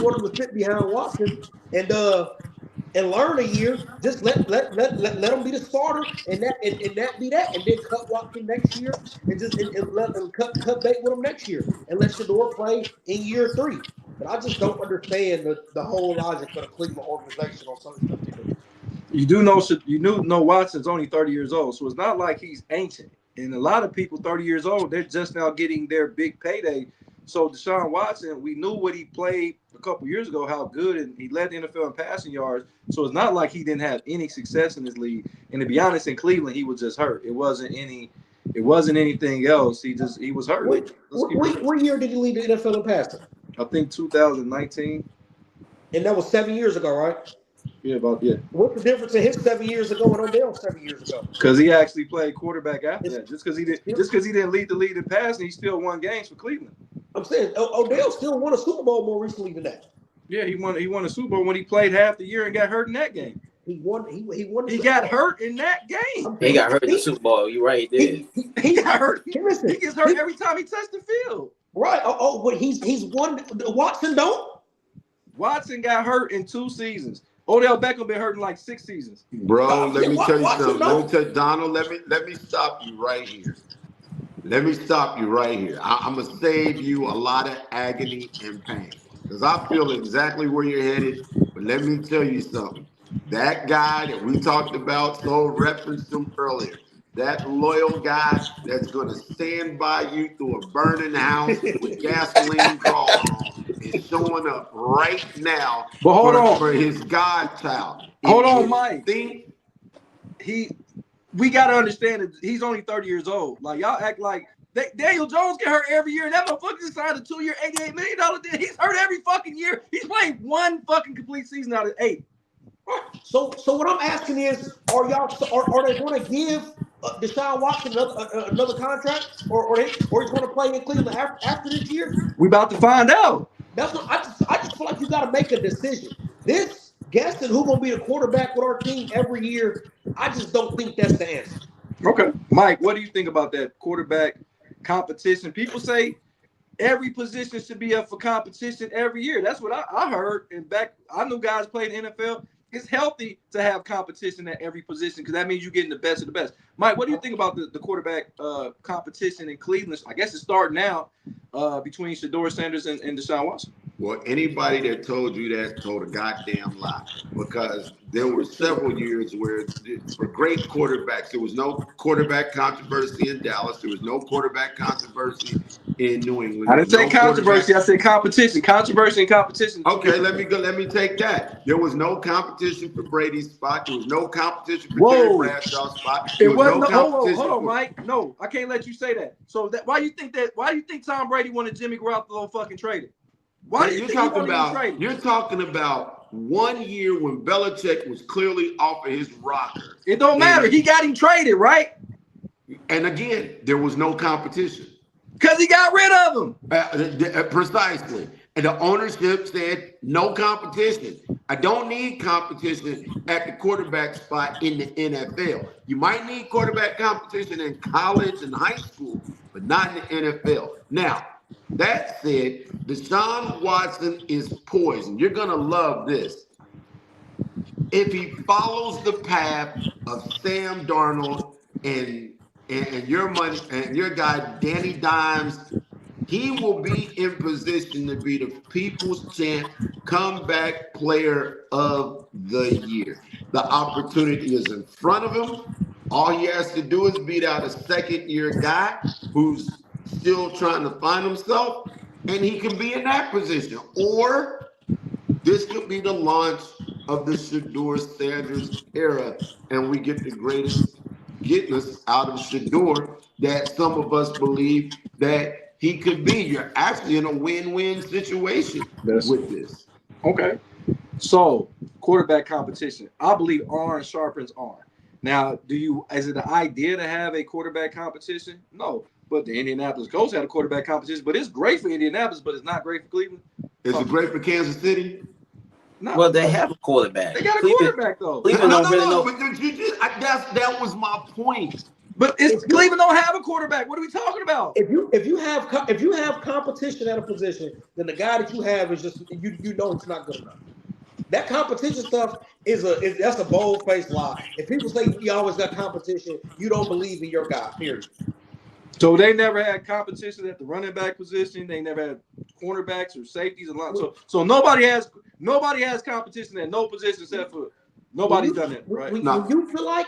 want them to sit behind Watson and learn a year, just let them be the starter and that be that, and then cut Watson next year and let them cut bait with him next year and let Shedeur play in year 3. But I just don't understand the whole logic for the Cleveland organization on some stuff they do. You do know Watson's only 30 years old, so it's not like he's ancient. And a lot of people 30 years old, they're just now getting their big payday. So Deshaun Watson, we knew what he played a couple years ago, how good, and he led the NFL in passing yards. So it's not like he didn't have any success in this league. And to be honest, in Cleveland, he was just hurt. It wasn't anything else. He was hurt. What year did he lead the NFL in passing? I think 2019. And that was 7 years ago, right? Yeah. What's the difference in his 7 years ago and Odell's 7 years ago? Because he actually played quarterback after that. Just because he didn't lead the league in passing, he still won games for Cleveland. I'm saying Odell still won a Super Bowl more recently than that. Yeah, he won a Super Bowl when he played half the year and got hurt in that game. He won. He got hurt in that game. He got hurt in the Super Bowl. You're right, he did. He got hurt. He gets hurt every time he touched the field. Right. But he's won. Watson don't. Watson got hurt in 2 seasons. Odell Beckham been hurt in like 6 seasons. Bro, let me tell you something. Let me tell you, Donald, let me stop you right here. I'm going to save you a lot of agony and pain because I feel exactly where you're headed. But let me tell you something. That guy that we talked about, so referenced him earlier, that loyal guy that's going to stand by you through a burning house with gasoline drawn on is showing up right now for his godchild. Hold on, Mike. We got to understand that he's only 30 years old. Like, y'all act like Daniel Jones get hurt every year. That motherfucker just signed a 2-year, $88 million deal. He's hurt every fucking year. He's playing 1 fucking complete season out of 8. So what I'm asking is, are they going to give Deshaun Watson another contract, or he's going to play in Cleveland after this year? We about to find out. That's what I just feel like you got to make a decision. This guessing who's going to be the quarterback with our team every year, I just don't think that's the answer. Okay, Mike, what do you think about that quarterback competition? People say every position should be up for competition every year. That's what I heard. And back, I knew guys played in the NFL. it's healthy to have competition at every position because that means you're getting the best of the best. Mike, what do you think about the quarterback competition in Cleveland? I guess it's starting now between Shedeur Sanders and Deshaun Watson. Well, anybody that told you that told a goddamn lie, because there were several years where for great quarterbacks, there was no quarterback controversy in Dallas. There was no quarterback controversy in New England. I didn't say controversy. I said competition. Controversy and competition. Okay, let me take that. There was no competition for Brady's spot. There was no competition for Terry Bradshaw's spot. It wasn't. Hold on, Mike. No, I can't let you say that. So why you think Tom Brady wanted Jimmy Garoppolo fucking traded? Why do you think you're talking about 1 year when Belichick was clearly off of his rocker. It don't matter. He got him traded, right? And again, there was no competition. Because he got rid of him. Precisely. And the ownership said no competition. I don't need competition at the quarterback spot in the NFL. You might need quarterback competition in college and high school, but not in the NFL. Now, that said, Deshaun Watson is poison. You're going to love this. If he follows the path of Sam Darnold and your money and your guy Danny Dimes, he will be in position to be the people's champ comeback player of the year. The opportunity is in front of him. All he has to do is beat out a second-year guy who's still trying to find himself, and he can be in that position. Or this could be the launch of the Shedeur Sanders era, and we get the greatest goodness out of Shedeur that some of us believe that he could be. You're actually in a win-win situation with this. Okay. So, quarterback competition. I believe iron sharpens iron. Now, is it an idea to have a quarterback competition? No. But the Indianapolis Colts had a quarterback competition. But it's great for Indianapolis, but it's not great for Cleveland. Is it great for Kansas City? No. Well, they have a quarterback. They got a quarterback, though. Cleveland don't really know. But that was my point. But Cleveland don't have a quarterback. What are we talking about? If you have competition at a position, then the guy that you have is just you know it's not good enough. That competition stuff that's a bold-faced lie. If people say you always got competition, you don't believe in your guy. Period. So they never had competition at the running back position. They never had cornerbacks or safeties and line. So nobody has competition at no position except for nobody's done it, right? When you feel like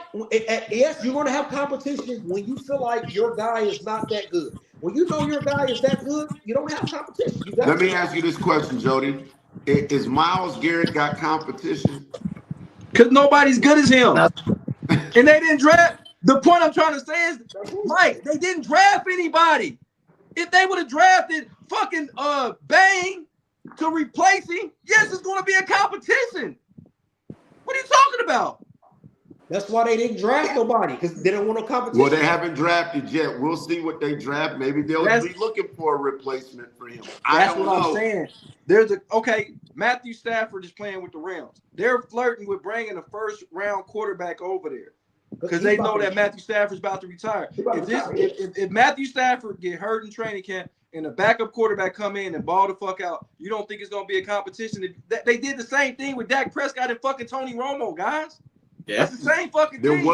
yes, you're going to have competition when you feel like your guy is not that good. When you know your guy is that good, you don't have competition. Let me ask you this question, Jody. Is Myles Garrett got competition? Because nobody's good as him. And they didn't draft. The point I'm trying to say is, Mike, they didn't draft anybody. If they would have drafted fucking Bang to replace him, yes, it's going to be a competition. What are you talking about? That's why they didn't draft nobody, because they don't want no competition. Well, they haven't drafted yet. We'll see what they draft. Maybe they'll be looking for a replacement for him. That's what I'm saying. Matthew Stafford is playing with the Rams. They're flirting with bringing a first-round quarterback over there because they know that Matthew Stafford's about to retire. If Matthew Stafford get hurt in training camp and a backup quarterback come in and ball the fuck out, you don't think it's going to be a competition? They did the same thing with Dak Prescott and fucking Tony Romo, guys. Yeah. That's the same fucking thing.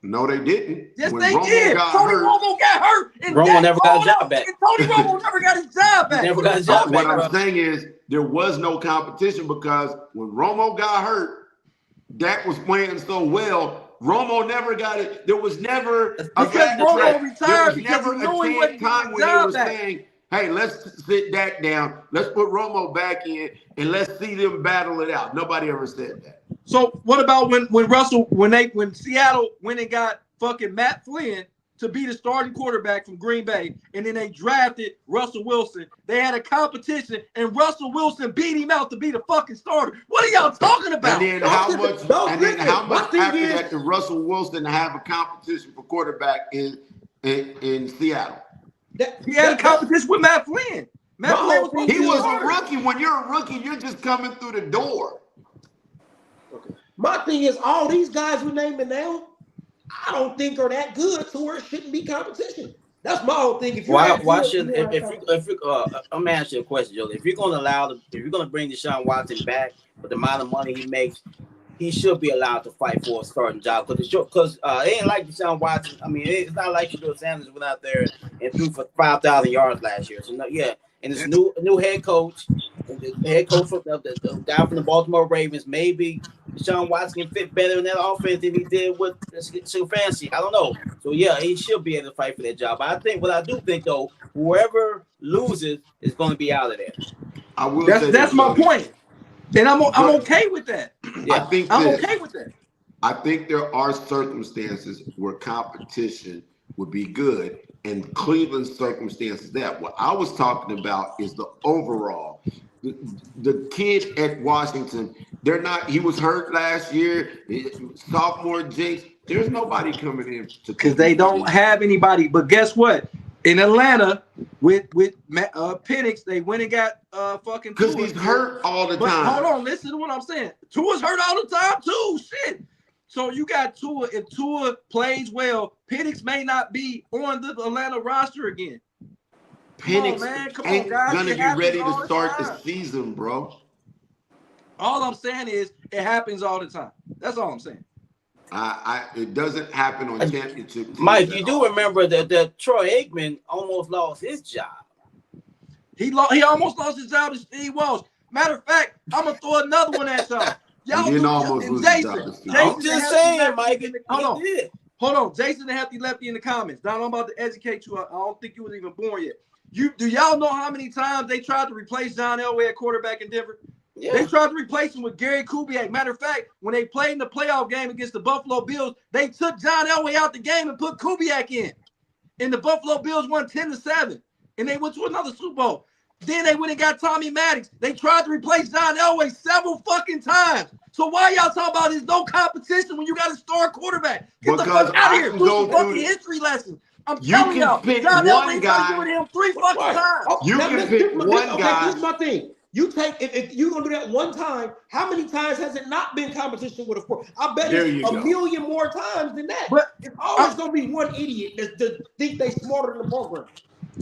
No, they didn't. Yes, when they did. Romo got hurt. And Romo never got his job back. Tony Romo never got his job back. Never got his job back. What I'm saying is there was no competition because when Romo got hurt, Dak was playing so well. Romo never got it. There was never Romo retired. There was never a time when they were saying, hey, let's sit Dak down. Let's put Romo back in and let's see them battle it out. Nobody ever said that. So what about when Seattle went and got fucking Matt Flynn to be the starting quarterback from Green Bay, and then they drafted Russell Wilson? They had a competition, and Russell Wilson beat him out to be the fucking starter. What are y'all talking about? And then how much after that did Russell Wilson have a competition for quarterback in Seattle? He had a competition with Matt Flynn. He was a rookie. When you're a rookie, you're just coming through the door. Okay. My thing is, all these guys we naming now, I don't think are that good to where it shouldn't be competition. That's my whole thing. Why should I'm gonna ask you a question, Joe. If you're gonna bring Deshaun Watson back with the amount of money he makes, he should be allowed to fight for a starting job because it ain't like Deshaun Watson. I mean, it's not like Shedeur Sanders went out there and threw for 5,000 yards last year. So no, yeah, and it's new head coach, and the head coach from the guy from the Baltimore Ravens. Maybe Deshaun Watson can fit better in that offense than he did with Stefanski. I don't know. So yeah, he should be able to fight for that job. But I do think though, whoever loses is going to be out of there. I will. That's my point. And I'm okay with that. Yeah. I'm okay with that. I think there are circumstances where competition would be good, and Cleveland's circumstances that. What I was talking about is the overall. The kid at Washington, they're not. He was hurt last year. Sophomore jinx. There's nobody coming in because they don't have anybody. But guess what? In Atlanta, with Penix, they went and got fucking because he's hurt all the time. Hold on, listen to what I'm saying. Tua's hurt all the time too. Shit. So you got Tua. If Tua plays well, Penix may not be on the Atlanta roster again. Penix ain't gonna be ready to start the season, bro. All I'm saying is it happens all the time. That's all I'm saying. It doesn't happen on championship teams. Mike, you do remember that Troy Aikman almost lost his job. He almost lost his job to Steve Walsh. Matter of fact, I'm gonna throw another one at y'all. Y'all didn't almost lose his job. I'm just saying, Mike. Hold on. Jason the Hefty Lefty in the comments. Don, I'm about to educate you. I don't think you was even born yet. Do y'all know how many times they tried to replace John Elway at quarterback in Denver? Yeah. They tried to replace him with Gary Kubiak. Matter of fact, when they played in the playoff game against the Buffalo Bills, they took John Elway out the game and put Kubiak in. And the Buffalo Bills won 10-7. And they went to another Super Bowl. Then they went and got Tommy Maddox. They tried to replace John Elway several fucking times. So why y'all talking about there's no competition when you got a star quarterback? Get the fuck out of here. Do some fucking history lessons. I'm telling y'all, John Elway tried to do it him 3 fucking times. You can pick one guy. Here's my thing. You take if you're gonna do that one time, how many times has it not been competition with a sport? I bet it's a million more times than that. But it's always gonna be one idiot that think they smarter than the program.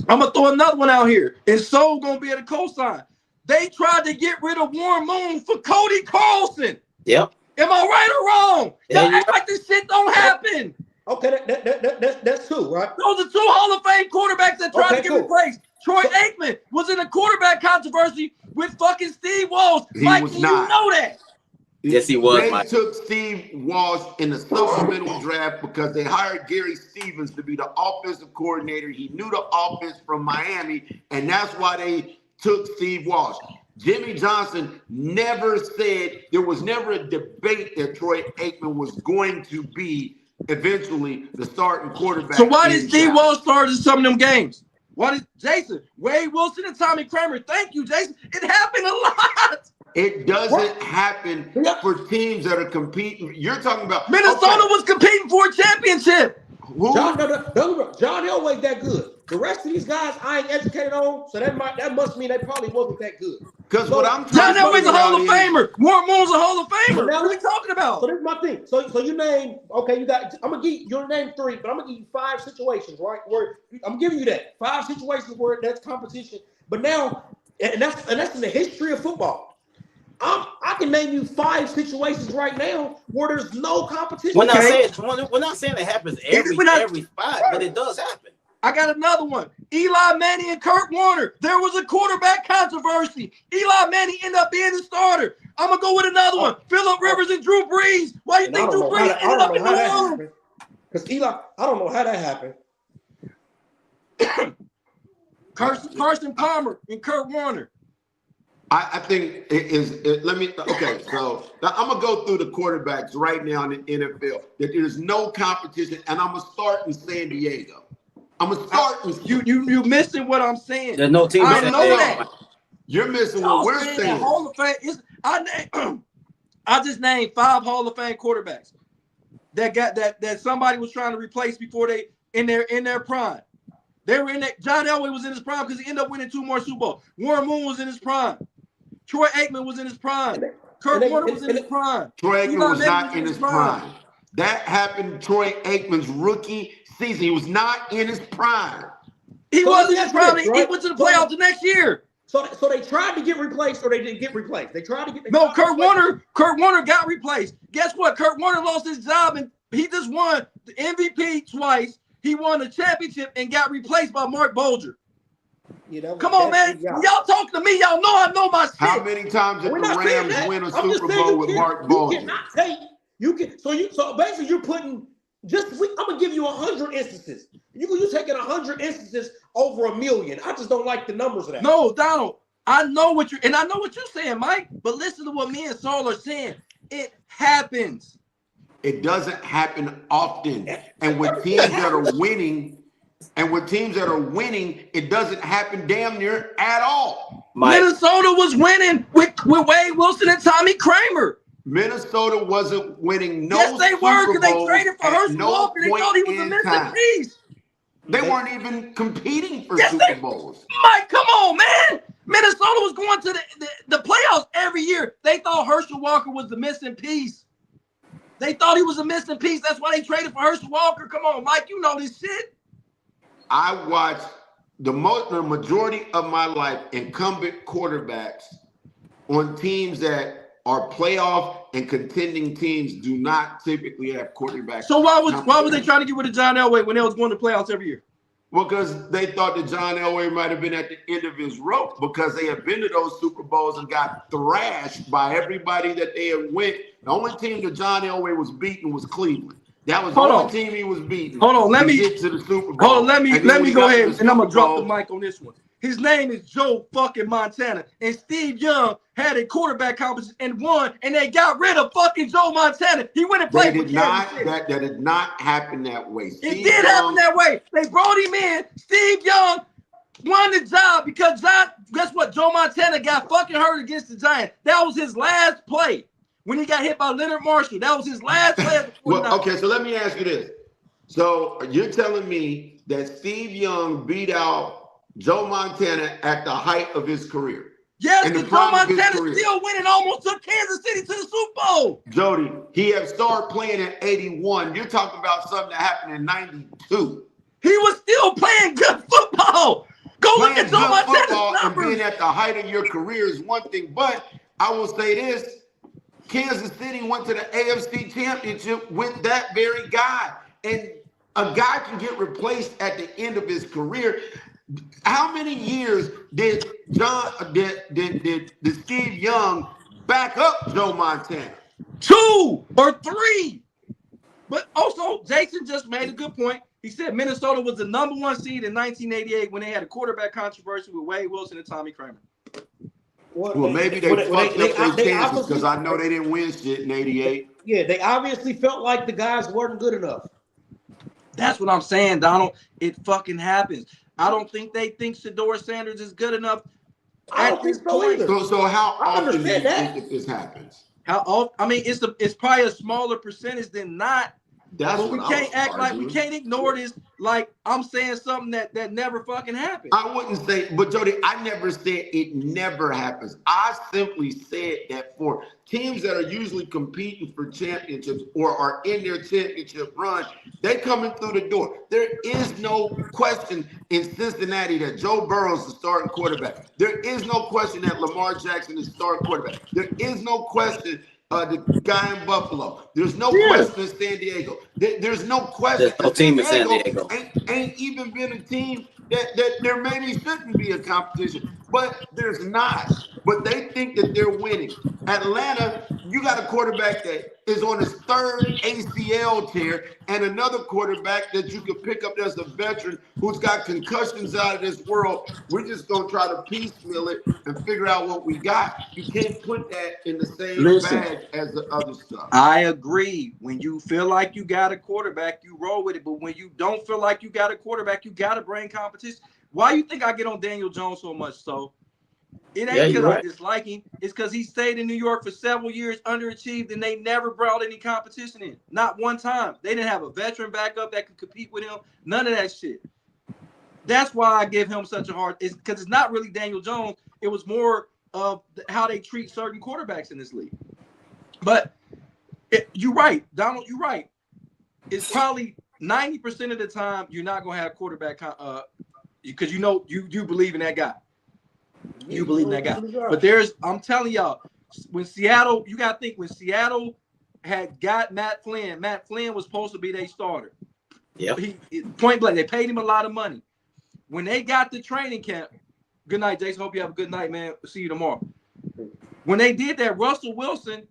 I'm gonna throw another one out here, and so gonna be at a cosign. They tried to get rid of Warren Moon for Cody Carlson. Yep. Am I right or wrong? Y'all act like this shit don't happen. Okay, that's two, right? Those are 2 Hall of Fame quarterbacks that tried to get replaced. Troy Aikman was in a quarterback controversy with fucking Steve Walsh. Mike, you know that. Yes, he was. They took Steve Walsh in the supplemental draft because they hired Gary Stevens to be the offensive coordinator. He knew the offense from Miami, and that's why they took Steve Walsh. Jimmy Johnson never said, there was never a debate that Troy Aikman was going to be eventually the starting quarterback. So why did Steve Walsh start in some of them games? Why did Jason, Wade Wilson, and Tommy Kramer? Thank you, Jason. It happened a lot. It doesn't happen for teams that are competing. You're talking about Minnesota was competing for a championship. John Elway that good. The rest of these guys I ain't educated on, so that must mean they probably wasn't that good. Because what I'm John Elway's a Hall of Famer. Warren Moon's a Hall of Famer. What are we talking about? So this is my thing. So you name, okay, I'm gonna give your name 3, but I'm gonna give you 5 situations, right? Where I'm giving you that 5 situations where that's competition. But now, and that's in the history of football. I can name you 5 situations right now where there's no competition. We're not saying it happens every spot, but it does happen. I got another one. Eli Manning and Kurt Warner. There was a quarterback controversy. Eli Manning ended up being the starter. I'm going to go with another one. Phillip Rivers and Drew Brees. Why do you think Drew Brees ended up in New Orleans? Because Eli, I don't know how that happened. Carson Palmer and Kurt Warner. I think so I'm going to go through the quarterbacks right now in the NFL that there's no competition, and I'm going to start in San Diego. I'm going to start with you missing what I'm saying. There's no team. I know that. You're missing what we're saying. Hall of Fame I just named 5 Hall of Fame quarterbacks that somebody was trying to replace before they in their prime. They were in that. John Elway was in his prime because he ended up winning 2 more Super Bowls. Warren Moon was in his prime. Troy Aikman was in his prime. Kurt Warner was in his prime. Troy Aikman was not in his prime. That happened Troy Aikman's rookie season. He was not in his prime. He wasn't in his prime. He went to the playoffs the next year. So they tried to get replaced, or they didn't get replaced. They tried to get. No, Kurt Warner got replaced. Guess what? Kurt Warner lost his job, and he just won the MVP twice. He won the championship and got replaced by Mark Bolger. Come on, man. Y'all talking to me. Y'all know I know my shit. How many times did the Rams win a Super Bowl with Mark Bolger? You cannot take. So basically you're putting I'm gonna give you 100 instances. You're taking 100 instances over 1 million. I just don't like the numbers of that. No, Donald. I know what you're saying, Mike. But listen to what me and Saul are saying. It happens. It doesn't happen often. And with teams that are winning, it doesn't happen damn near at all. Minnesota was winning with Wade Wilson and Tommy Kramer. Minnesota wasn't winning no Yes, they were, because they traded for Herschel Walker. They thought he was a missing piece. They weren't even competing for Super Bowls. Mike, come on, man. Minnesota was going to the playoffs every year. They thought Herschel Walker was the missing piece. They thought he was a missing piece. That's why they traded for Herschel Walker. Come on, Mike, you know this shit. I watched the majority of my life incumbent quarterbacks on teams that are playoff and contending teams do not typically have quarterbacks. So why was they trying to get rid of John Elway when they was going to playoffs every year? Because they thought that John Elway might have been at the end of his rope, because they had been to those Super Bowls and got thrashed by everybody that they had went. The only team that John Elway was beating was Cleveland. That was the only team he was beating. Hold on, let me get to the Super Bowl. Hold on, let me go ahead and I'm gonna drop the mic on this one. His name is Joe fucking Montana, and Steve Young had a quarterback competition and won, and they got rid of fucking Joe Montana. He went and played for Kansas City. That did not happen that way. It did happen that way. They brought him in. Steve Young won the job because guess what? Joe Montana got fucking hurt against the Giants. That was his last play when he got hit by Leonard Marshall. That was his last play. Well, okay, so let me ask you this. So you're telling me that Steve Young beat out Joe Montana at the height of his career? Yes, because Joe Montana still winning, almost took Kansas City to the Super Bowl. Jody, he had started playing in 81. You're talking about something that happened in 92. He was still playing good football. Go look at Joe Montana's numbers. And being at the height of your career is one thing, but I will say this. Kansas City went to the AFC Championship with that very guy. And a guy can get replaced at the end of his career. How many years did Steve Young back up Joe Montana? 2 or 3. But also, Jason just made a good point. He said Minnesota was the #1 seed in 1988 when they had a quarterback controversy with Wade Wilson and Tommy Kramer. Well, maybe they fucked up their chances, because I know they didn't win shit in 88. Yeah, they obviously felt like the guys weren't good enough. That's what I'm saying, Donald. It fucking happens. I don't think they think Shedeur Sanders is good enough. I don't think so either. So how often do you think that this happens? How often? I mean, it's probably a smaller percentage than not. But we can't act like we can't ignore this. Like I'm saying something that never fucking happened. I wouldn't say, but Jody, I never said it never happens. I simply said that for teams that are usually competing for championships or are in their championship run, they coming through the door. There is no question in Cincinnati that Joe Burrow is the starting quarterback. There is no question that Lamar Jackson is the starting quarterback. There is no question the guy in Buffalo. There's no question in San Diego. There's no question. There's no team in San Diego. Ain't even been a team that there maybe shouldn't be a competition, but there's not. But they think that they're winning. Atlanta, you got a quarterback that is on his 3rd ACL tear, and another quarterback that you could pick up as a veteran who's got concussions out of this world. We're just gonna try to piecemeal it and figure out what we got. You can't put that in the same bag as the other stuff. I agree. When you feel like you got a quarterback, you roll with it. But when you don't feel like you got a quarterback, you got to bring competition. Why you think I get on Daniel Jones so much? So it ain't because I dislike him. It's because he stayed in New York for several years, underachieved, and they never brought any competition in. Not one time. They didn't have a veteran backup that could compete with him. None of that shit. That's why I give him such a hard. It's because it's not really Daniel Jones. It was more of how they treat certain quarterbacks in this league. But you're right, Donald. You're right. It's probably 90% of the time you're not gonna have quarterback because you believe in that guy. You believe in that guy. But I'm telling y'all, when Seattle, you got to think when Seattle had got Matt Flynn was supposed to be their starter. Yep. Point blank, they paid him a lot of money. When they got the training camp, good night, Jason. Hope you have a good night, man. See you tomorrow. When they did that, Russell Wilson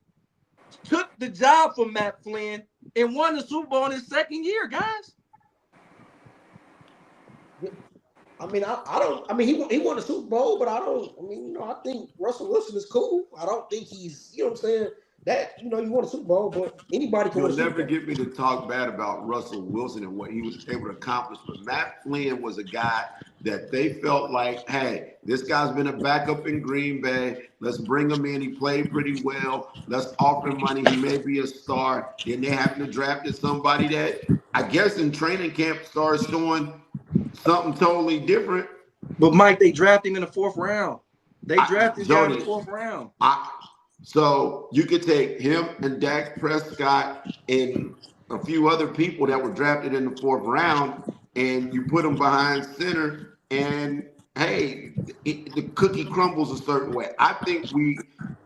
took the job from Matt Flynn and won the Super Bowl in his second year, guys. I mean, he won the Super Bowl, but I think Russell Wilson is cool. I don't think he's, you know what I'm saying? That, you won a Super Bowl, but anybody can win a Super Bowl. You'll never get me to talk bad about Russell Wilson and what he was able to accomplish. But Matt Flynn was a guy that they felt like, hey, this guy's been a backup in Green Bay. Let's bring him in. He played pretty well. Let's offer him money. He may be a star. Then they happen to draft somebody that, I guess, in training camp starts showing something totally different. But Mike, they drafted him in the 4th round. They drafted him in the 4th round. So you could take him and Dak Prescott and a few other people that were drafted in the 4th round, and you put them behind center, and hey, the cookie crumbles a certain way. I think we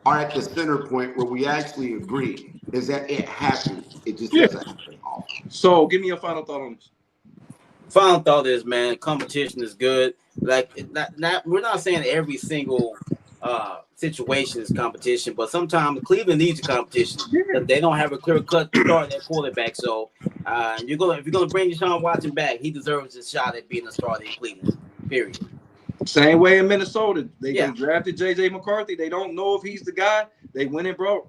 are at the center point where we actually agree is that it happens. It just doesn't happen often. So give me your final thought on this. Final thought is, man, competition is good. Like, we're not saying every single situation is competition, but sometimes Cleveland needs a competition. They don't have a clear cut start at quarterback. So if you're gonna bring Deshaun Watson back, he deserves a shot at being a starter in Cleveland. Period. Same way in Minnesota. They drafted J.J. McCarthy. They don't know if he's the guy. They went and brought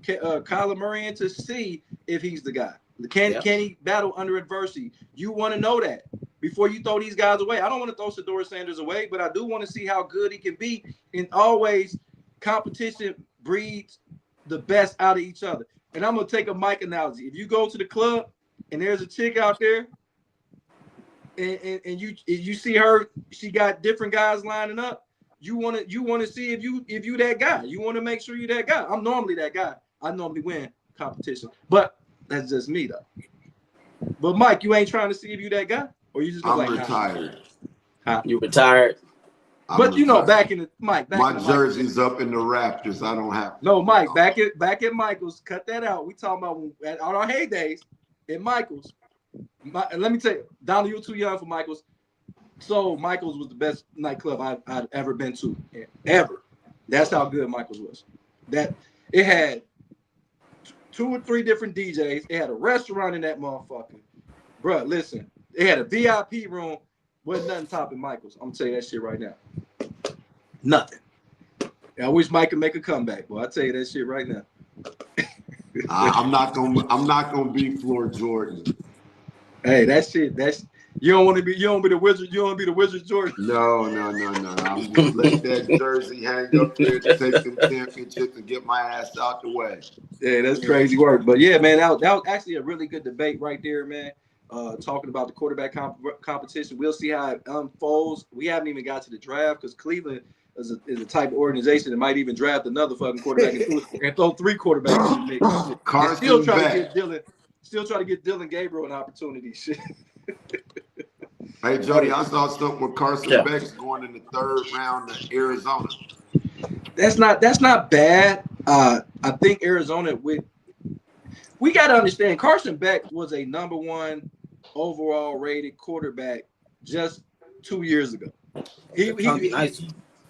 Kyler Murray in to see if he's the guy. Can he battle under adversity? You want to know that before you throw these guys away. I don't want to throw Shedeur Sanders away, but I do want to see how good he can be. And always, competition breeds the best out of each other. And I'm going to take a Mike analogy. If you go to the club and there's a chick out there and you see her, she got different guys lining up, you want to see if you that guy. You want to make sure you that guy. I'm normally that guy. I normally win competition. But that's just me, though. But Mike, you ain't trying to see if you that guy, or you just I'm like retired. You retired. But back in the Mike, my jersey's up in the Raptors. I don't have to. No, Mike, back at Michael's. Cut that out. We talking about on our heydays at Michael's. Let me tell you, Donald, you're too young for Michael's. So Michael's was the best nightclub I'd ever been to, ever. That's how good Michael's was. That it had 2 or 3 different DJs. It had a restaurant in that motherfucker. Bruh, listen. It had a VIP room. Wasn't nothing topping Michael's. I'm gonna tell you that shit right now. Nothing. I wish Mike could make a comeback, boy. I'll tell you that shit right now. I'm not gonna be Floor Jordan. Hey, that shit. You don't be the Wizard. You don't want to be the Wizard Jordan. No. I'm gonna let that jersey hang up there to take them championships and get my ass out the way. Yeah, that's crazy work. But yeah, man, that was actually a really good debate right there, man. Talking about the quarterback competition. We'll see how it unfolds. We haven't even got to the draft because Cleveland is a type of organization that might even draft another fucking quarterback and throw 3 quarterbacks in the mix. Carson still try Beck. to get Dylan Gabriel an opportunity. Shit. Hey, Jody, I saw something with Carson Beck's going in the 3rd round to Arizona. That's not bad. I think Arizona we got to understand Carson Beck was a number 1 overall rated quarterback just 2 years ago.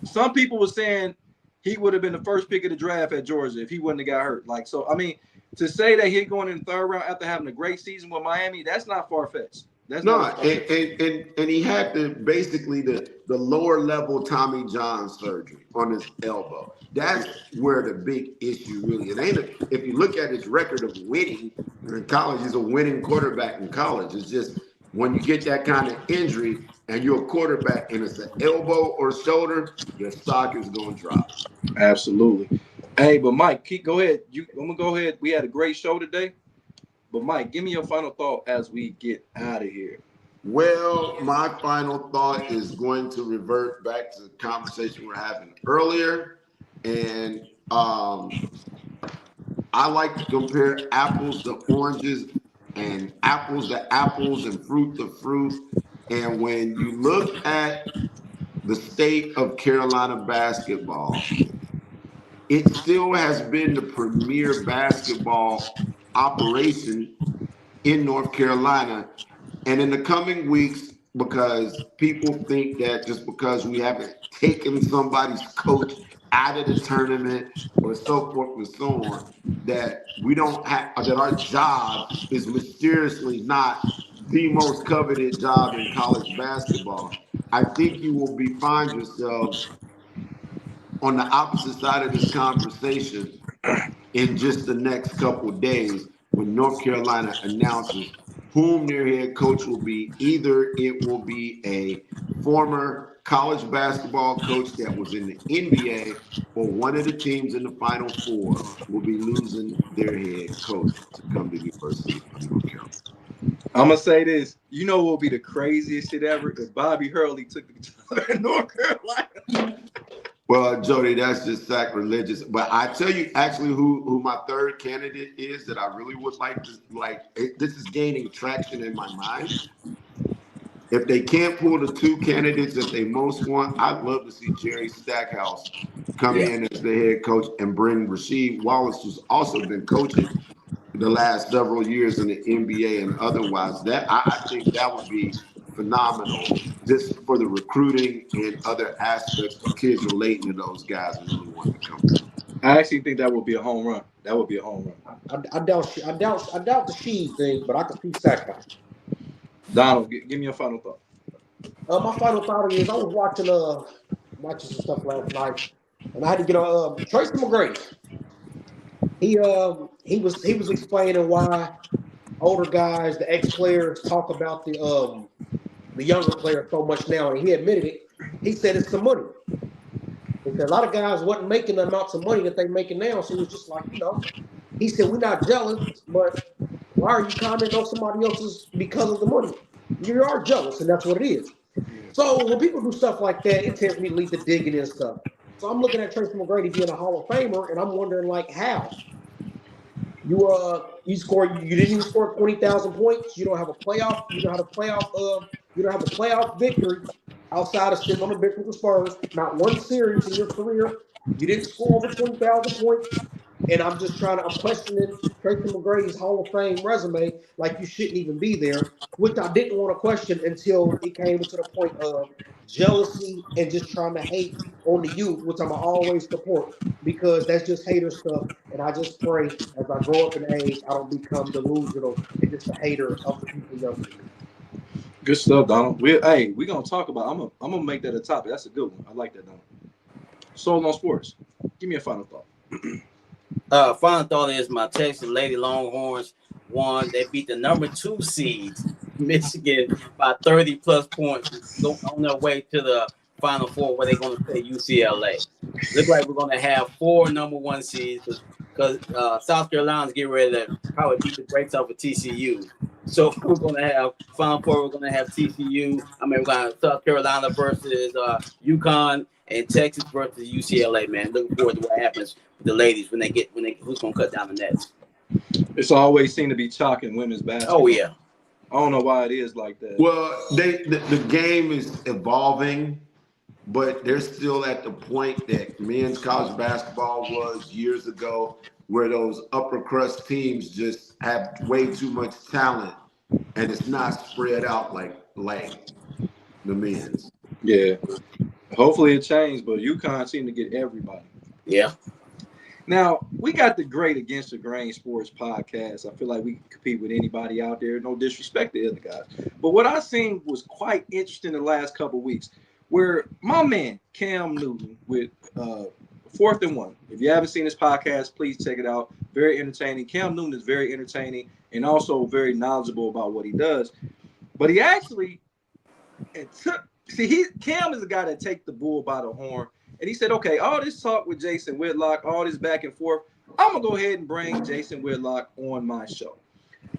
Some people were saying he would have been the first pick of the draft at Georgia if he wouldn't have got hurt. Like, so, I mean, to say that he's going in the 3rd round after having a great season with Miami, that's not far-fetched. And he had basically the lower level Tommy John surgery on his elbow. That's where the big issue really is. If you look at his record of winning in college, he's a winning quarterback in college. It's just when you get that kind of injury and you're a quarterback and it's an elbow or shoulder, your stock is going to drop. Absolutely. Hey, but Mike, go ahead. I'm gonna go ahead. We had a great show today. But Mike, give me your final thought as we get out of here. Well, my final thought is going to revert back to the conversation we were having earlier. And I like to compare apples to oranges and apples to apples and fruit to fruit. And when you look at the state of Carolina basketball, it still has been the premier basketball operation in North Carolina. And in the coming weeks, because people think that just because we haven't taken somebody's coach out of the tournament or so forth and so on, that we don't have, that our job is mysteriously not the most coveted job in college basketball. I think you will find yourselves on the opposite side of this conversation in just the next couple of days when North Carolina announces whom their head coach will be. Either it will be a former college basketball coach that was in the NBA, or one of the teams in the Final Four will be losing their head coach to come to the University of North Carolina. I'm gonna say this. You know what would be the craziest shit ever? If Bobby Hurley took the job in North Carolina. Well, Jody, that's just sacrilegious. But I tell you, actually, who my third candidate is that I really would like to this is gaining traction in my mind. If they can't pull the two candidates that they most want, I'd love to see Jerry Stackhouse come in as the head coach and bring Rasheed Wallace, who's also been coaching the last several years in the NBA and otherwise. That I think that would be phenomenal, just for the recruiting and other aspects of kids relating to those guys really wanting to come through. I actually think that would be a home run. That would be a home run. I doubt the Sheed thing, but I can see Stackhouse. Donald, give me your final thought. My final thought is I was watching some stuff last night, and I had to get on Tracy McGrady. He was explaining why older guys, the ex-players, talk about the younger players so much now, and he admitted it. He said it's the money. He said a lot of guys wasn't making the amounts of money that they're making now, so it's just like, he said, we're not jealous, but why are you commenting on somebody else's because of the money? You are jealous, and that's what it is. So when people do stuff like that, it tends me to lead to digging and stuff. So I'm looking at Tracy McGrady being a Hall of Famer, and I'm wondering, like, how? You didn't even score 20,000 points. You don't have a playoff. You don't have a playoff victory outside of sitting on the bench with the Spurs. Not one series in your career. You didn't score over 20,000 points. And I'm questioning Tracy McGrady's Hall of Fame resume, like you shouldn't even be there, which I didn't want to question until it came to the point of jealousy and just trying to hate on the youth, which I'm always support, because that's just hater stuff. And I just pray as I grow up in age, I don't become delusional and just a hater of the people younger than me. Good stuff, Donald. We're gonna talk about. I'm gonna make that a topic. That's a good one. I like that, Donald. Soul on Sports. Give me a final thought. Final thought is my Texas Lady Longhorns won. They beat the number 2 seed, Michigan, by 30 plus points. Go on their way to the Final Four, where they're going to play UCLA. Look like we're going to have 4 number 1 seeds, because South Carolina's getting ready to probably beat the brakes off of TCU. So we're going to have Final Four. We're going to have TCU. We're going to have South Carolina versus UConn, and Texas versus UCLA. Man, looking forward to what happens with the ladies when they who's going to cut down the nets. It's always seemed to be chalk in women's basketball. Oh yeah. I don't know why it is like that. Well, the game is evolving, but they're still at the point that men's college basketball was years ago, where those upper crust teams just have way too much talent, and it's not spread out like the men's. Yeah. Hopefully it changed, but UConn seemed to get everybody. Yeah. Now, we got the Great Against the Grain Sports podcast. I feel like we can compete with anybody out there. No disrespect to the other guys. But what I seen was quite interesting the last couple of weeks, where my man, Cam Newton, with 4th and 1. If you haven't seen this podcast, please check it out. Very entertaining. Cam Newton is very entertaining and also very knowledgeable about what he does. But he actually Cam is the guy that take the bull by the horn. And he said, okay, all this talk with Jason Whitlock, all this back and forth, I'm going to go ahead and bring Jason Whitlock on my show.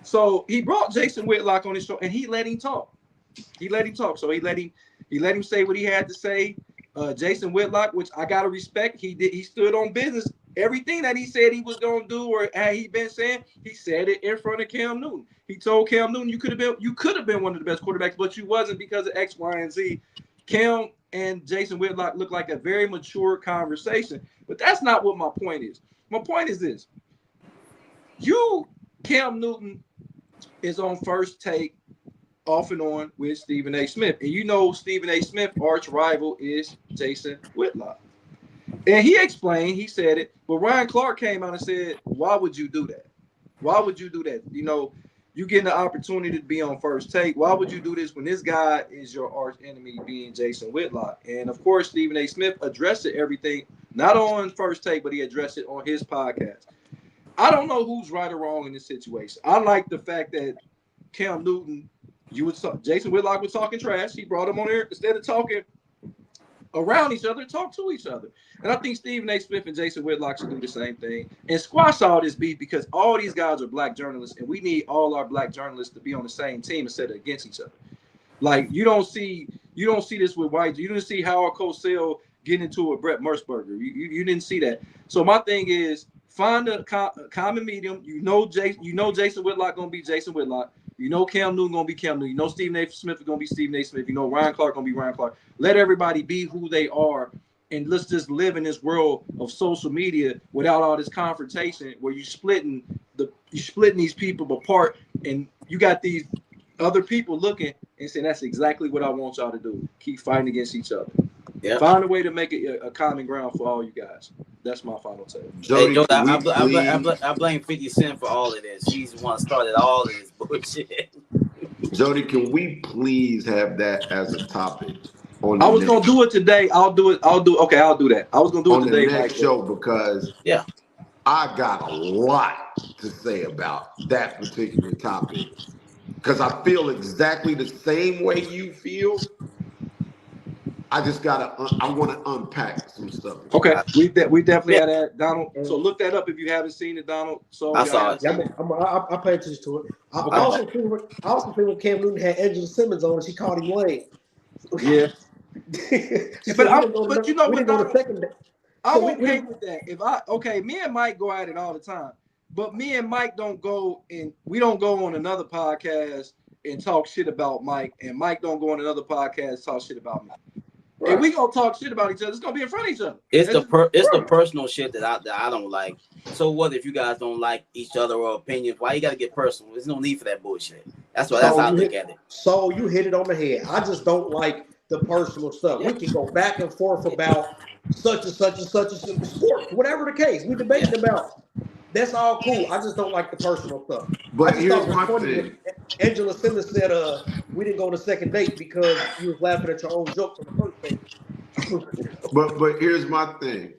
So he brought Jason Whitlock on his show, and he let him talk. So he let him say what he had to say. Jason Whitlock, which I got to respect, he stood on business. Everything that he said he was going to do or had he been saying, he said it in front of Cam Newton. He told Cam Newton, you could have been one of the best quarterbacks, but you wasn't because of X, Y, and Z. Cam and Jason Whitlock look like a very mature conversation, but that's not what my point is. My point is this: Cam Newton is on First Take off and on with Stephen A. Smith, and you know Stephen A. Smith arch rival is Jason Whitlock. And he said it, but Ryan Clark came out and said, why would you do that? Why would you do that? You know, you getting the opportunity to be on First Take. Why would you do this when this guy is your arch enemy, being Jason Whitlock? And of course, Stephen A. Smith addressed everything, not on First Take, but he addressed it on his podcast. I don't know who's right or wrong in this situation. I like the fact that Cam Newton, Jason Whitlock was talking trash. He brought him on here instead of talking around each other, talk to each other. And I think Stephen A. Smith and Jason Whitlock should do the same thing and squash all this beef, because all these guys are black journalists, and we need all our black journalists to be on the same team instead of against each other. Like you don't see this with white. You didn't see Howard Cosell get into a Brett Merceburger. You didn't see that. So my thing is find a common medium. You know Jason Whitlock gonna be Jason Whitlock. You know Cam Newton gonna be Cam Newton. You know Stephen A. Smith is gonna be Stephen A. Smith. You know Ryan Clark gonna be Ryan Clark. Let everybody be who they are, and let's just live in this world of social media without all this confrontation where you're splitting these people apart, and you got these other people looking and saying that's exactly what I want y'all to do. Keep fighting against each other. Yeah. Find a way to make it a common ground for all you guys. That's my final take. Jody, I blame 50 Cent for all of this. He's the one started all of this bullshit. Jody, can we please have that as a topic? I was gonna do it today. I'll do it. Okay, I'll do that. I was gonna do it today. On the next show, because I got a lot to say about that particular topic. Because I feel exactly the same way you feel. I just I want to unpack some stuff. Okay, we definitely had that, Donald. So look that up if you haven't seen it, Donald. So I saw it. Yeah, I paid attention to it. I also think when Cam Newton had Angela Simmons on, she called him lame. Yeah. But you know what, Donald? I'm okay with that. Me and Mike go at it all the time, but me and Mike we don't go on another podcast and talk shit about Mike, and Mike don't go on another podcast and talk shit about me. Right. If we gonna talk shit about each other, it's gonna be in front of each other. It's the personal shit that I don't like. So what if you guys don't like each other or opinions? Why you gotta get personal? There's no need for that bullshit. That's how I look at it. So you hit it on the head. I just don't like the personal stuff. We can go back and forth about such and such and such and sports, whatever the case. We debating about. That's all cool. I just don't like the personal stuff. But here's my thing. Angela Simmons said, we didn't go on a second date because you was laughing at your own jokes on the first date. But here's my thing.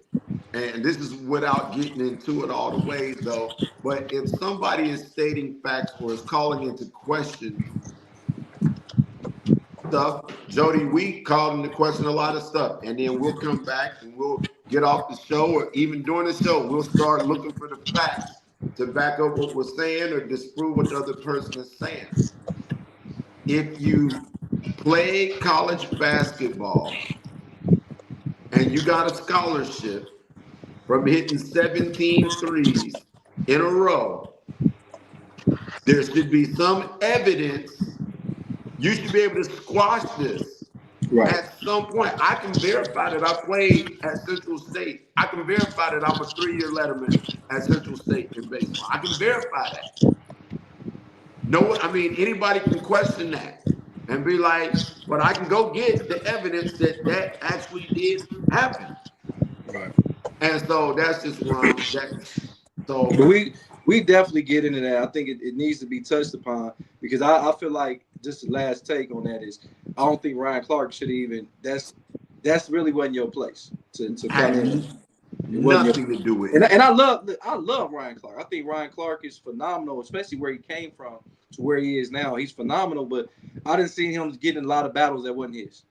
And this is without getting into it all the ways, though. But if somebody is stating facts or is calling into question stuff, Jody, we called into question a lot of stuff. And then we'll come back and we'll get off the show, or even during the show, we'll start looking for the facts to back up what we're saying or disprove what the other person is saying. If you play college basketball and you got a scholarship from hitting 17 threes in a row, there should be some evidence. You should be able to squash this. Right. At some point. I can verify that I played at Central State. I can verify that I'm a 3-year letterman at Central State in baseball. I can verify that. Anybody can question that and be like, but I can go get the evidence that actually did happen. Right. And so that's just wrong. But we definitely get into that. I think it needs to be touched upon, because I feel like just the last take on that is I don't think Ryan Clark should even. That's really wasn't your place to come in. Nothing to do with it. And I love Ryan Clark. I think Ryan Clark is phenomenal, especially where he came from to where he is now. He's phenomenal, but I didn't see him getting a lot of battles that wasn't his.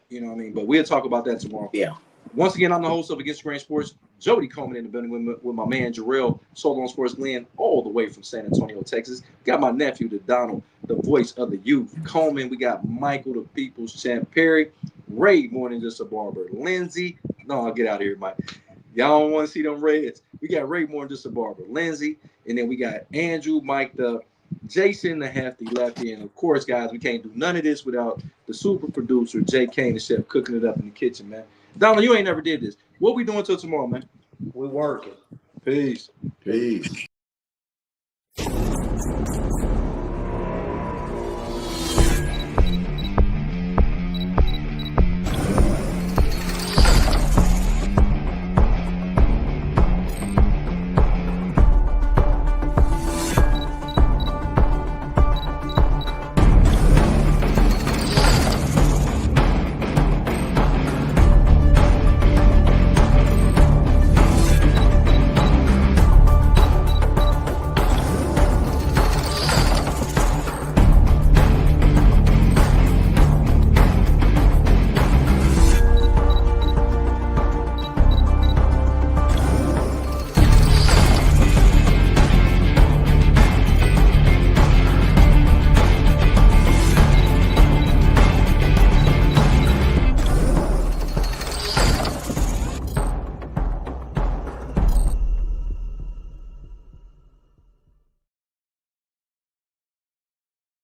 You know what I mean? But we'll talk about that tomorrow. Yeah. Once again, I'm the host of Against the Grain Sports. Jody Coleman in the building with my man Jarrell, Sold on Sports Glenn, all the way from San Antonio, Texas. Got my nephew, the Donald, the voice of the youth, Coleman. We got Michael, the People's Champ Perry, Ray, more than just a barber, Lindsay. No, I'll get out of here, Mike. Y'all don't want to see them Reds. We got Ray, more than just a barber, Lindsay, and then we got Andrew, Mike, the Jason, the hefty lefty, and of course, guys, we can't do none of this without the super producer, Jay Kane, the chef, cooking it up in the kitchen, man. Donald, you ain't never did this. What we doing till tomorrow, man? We working. Peace. Peace.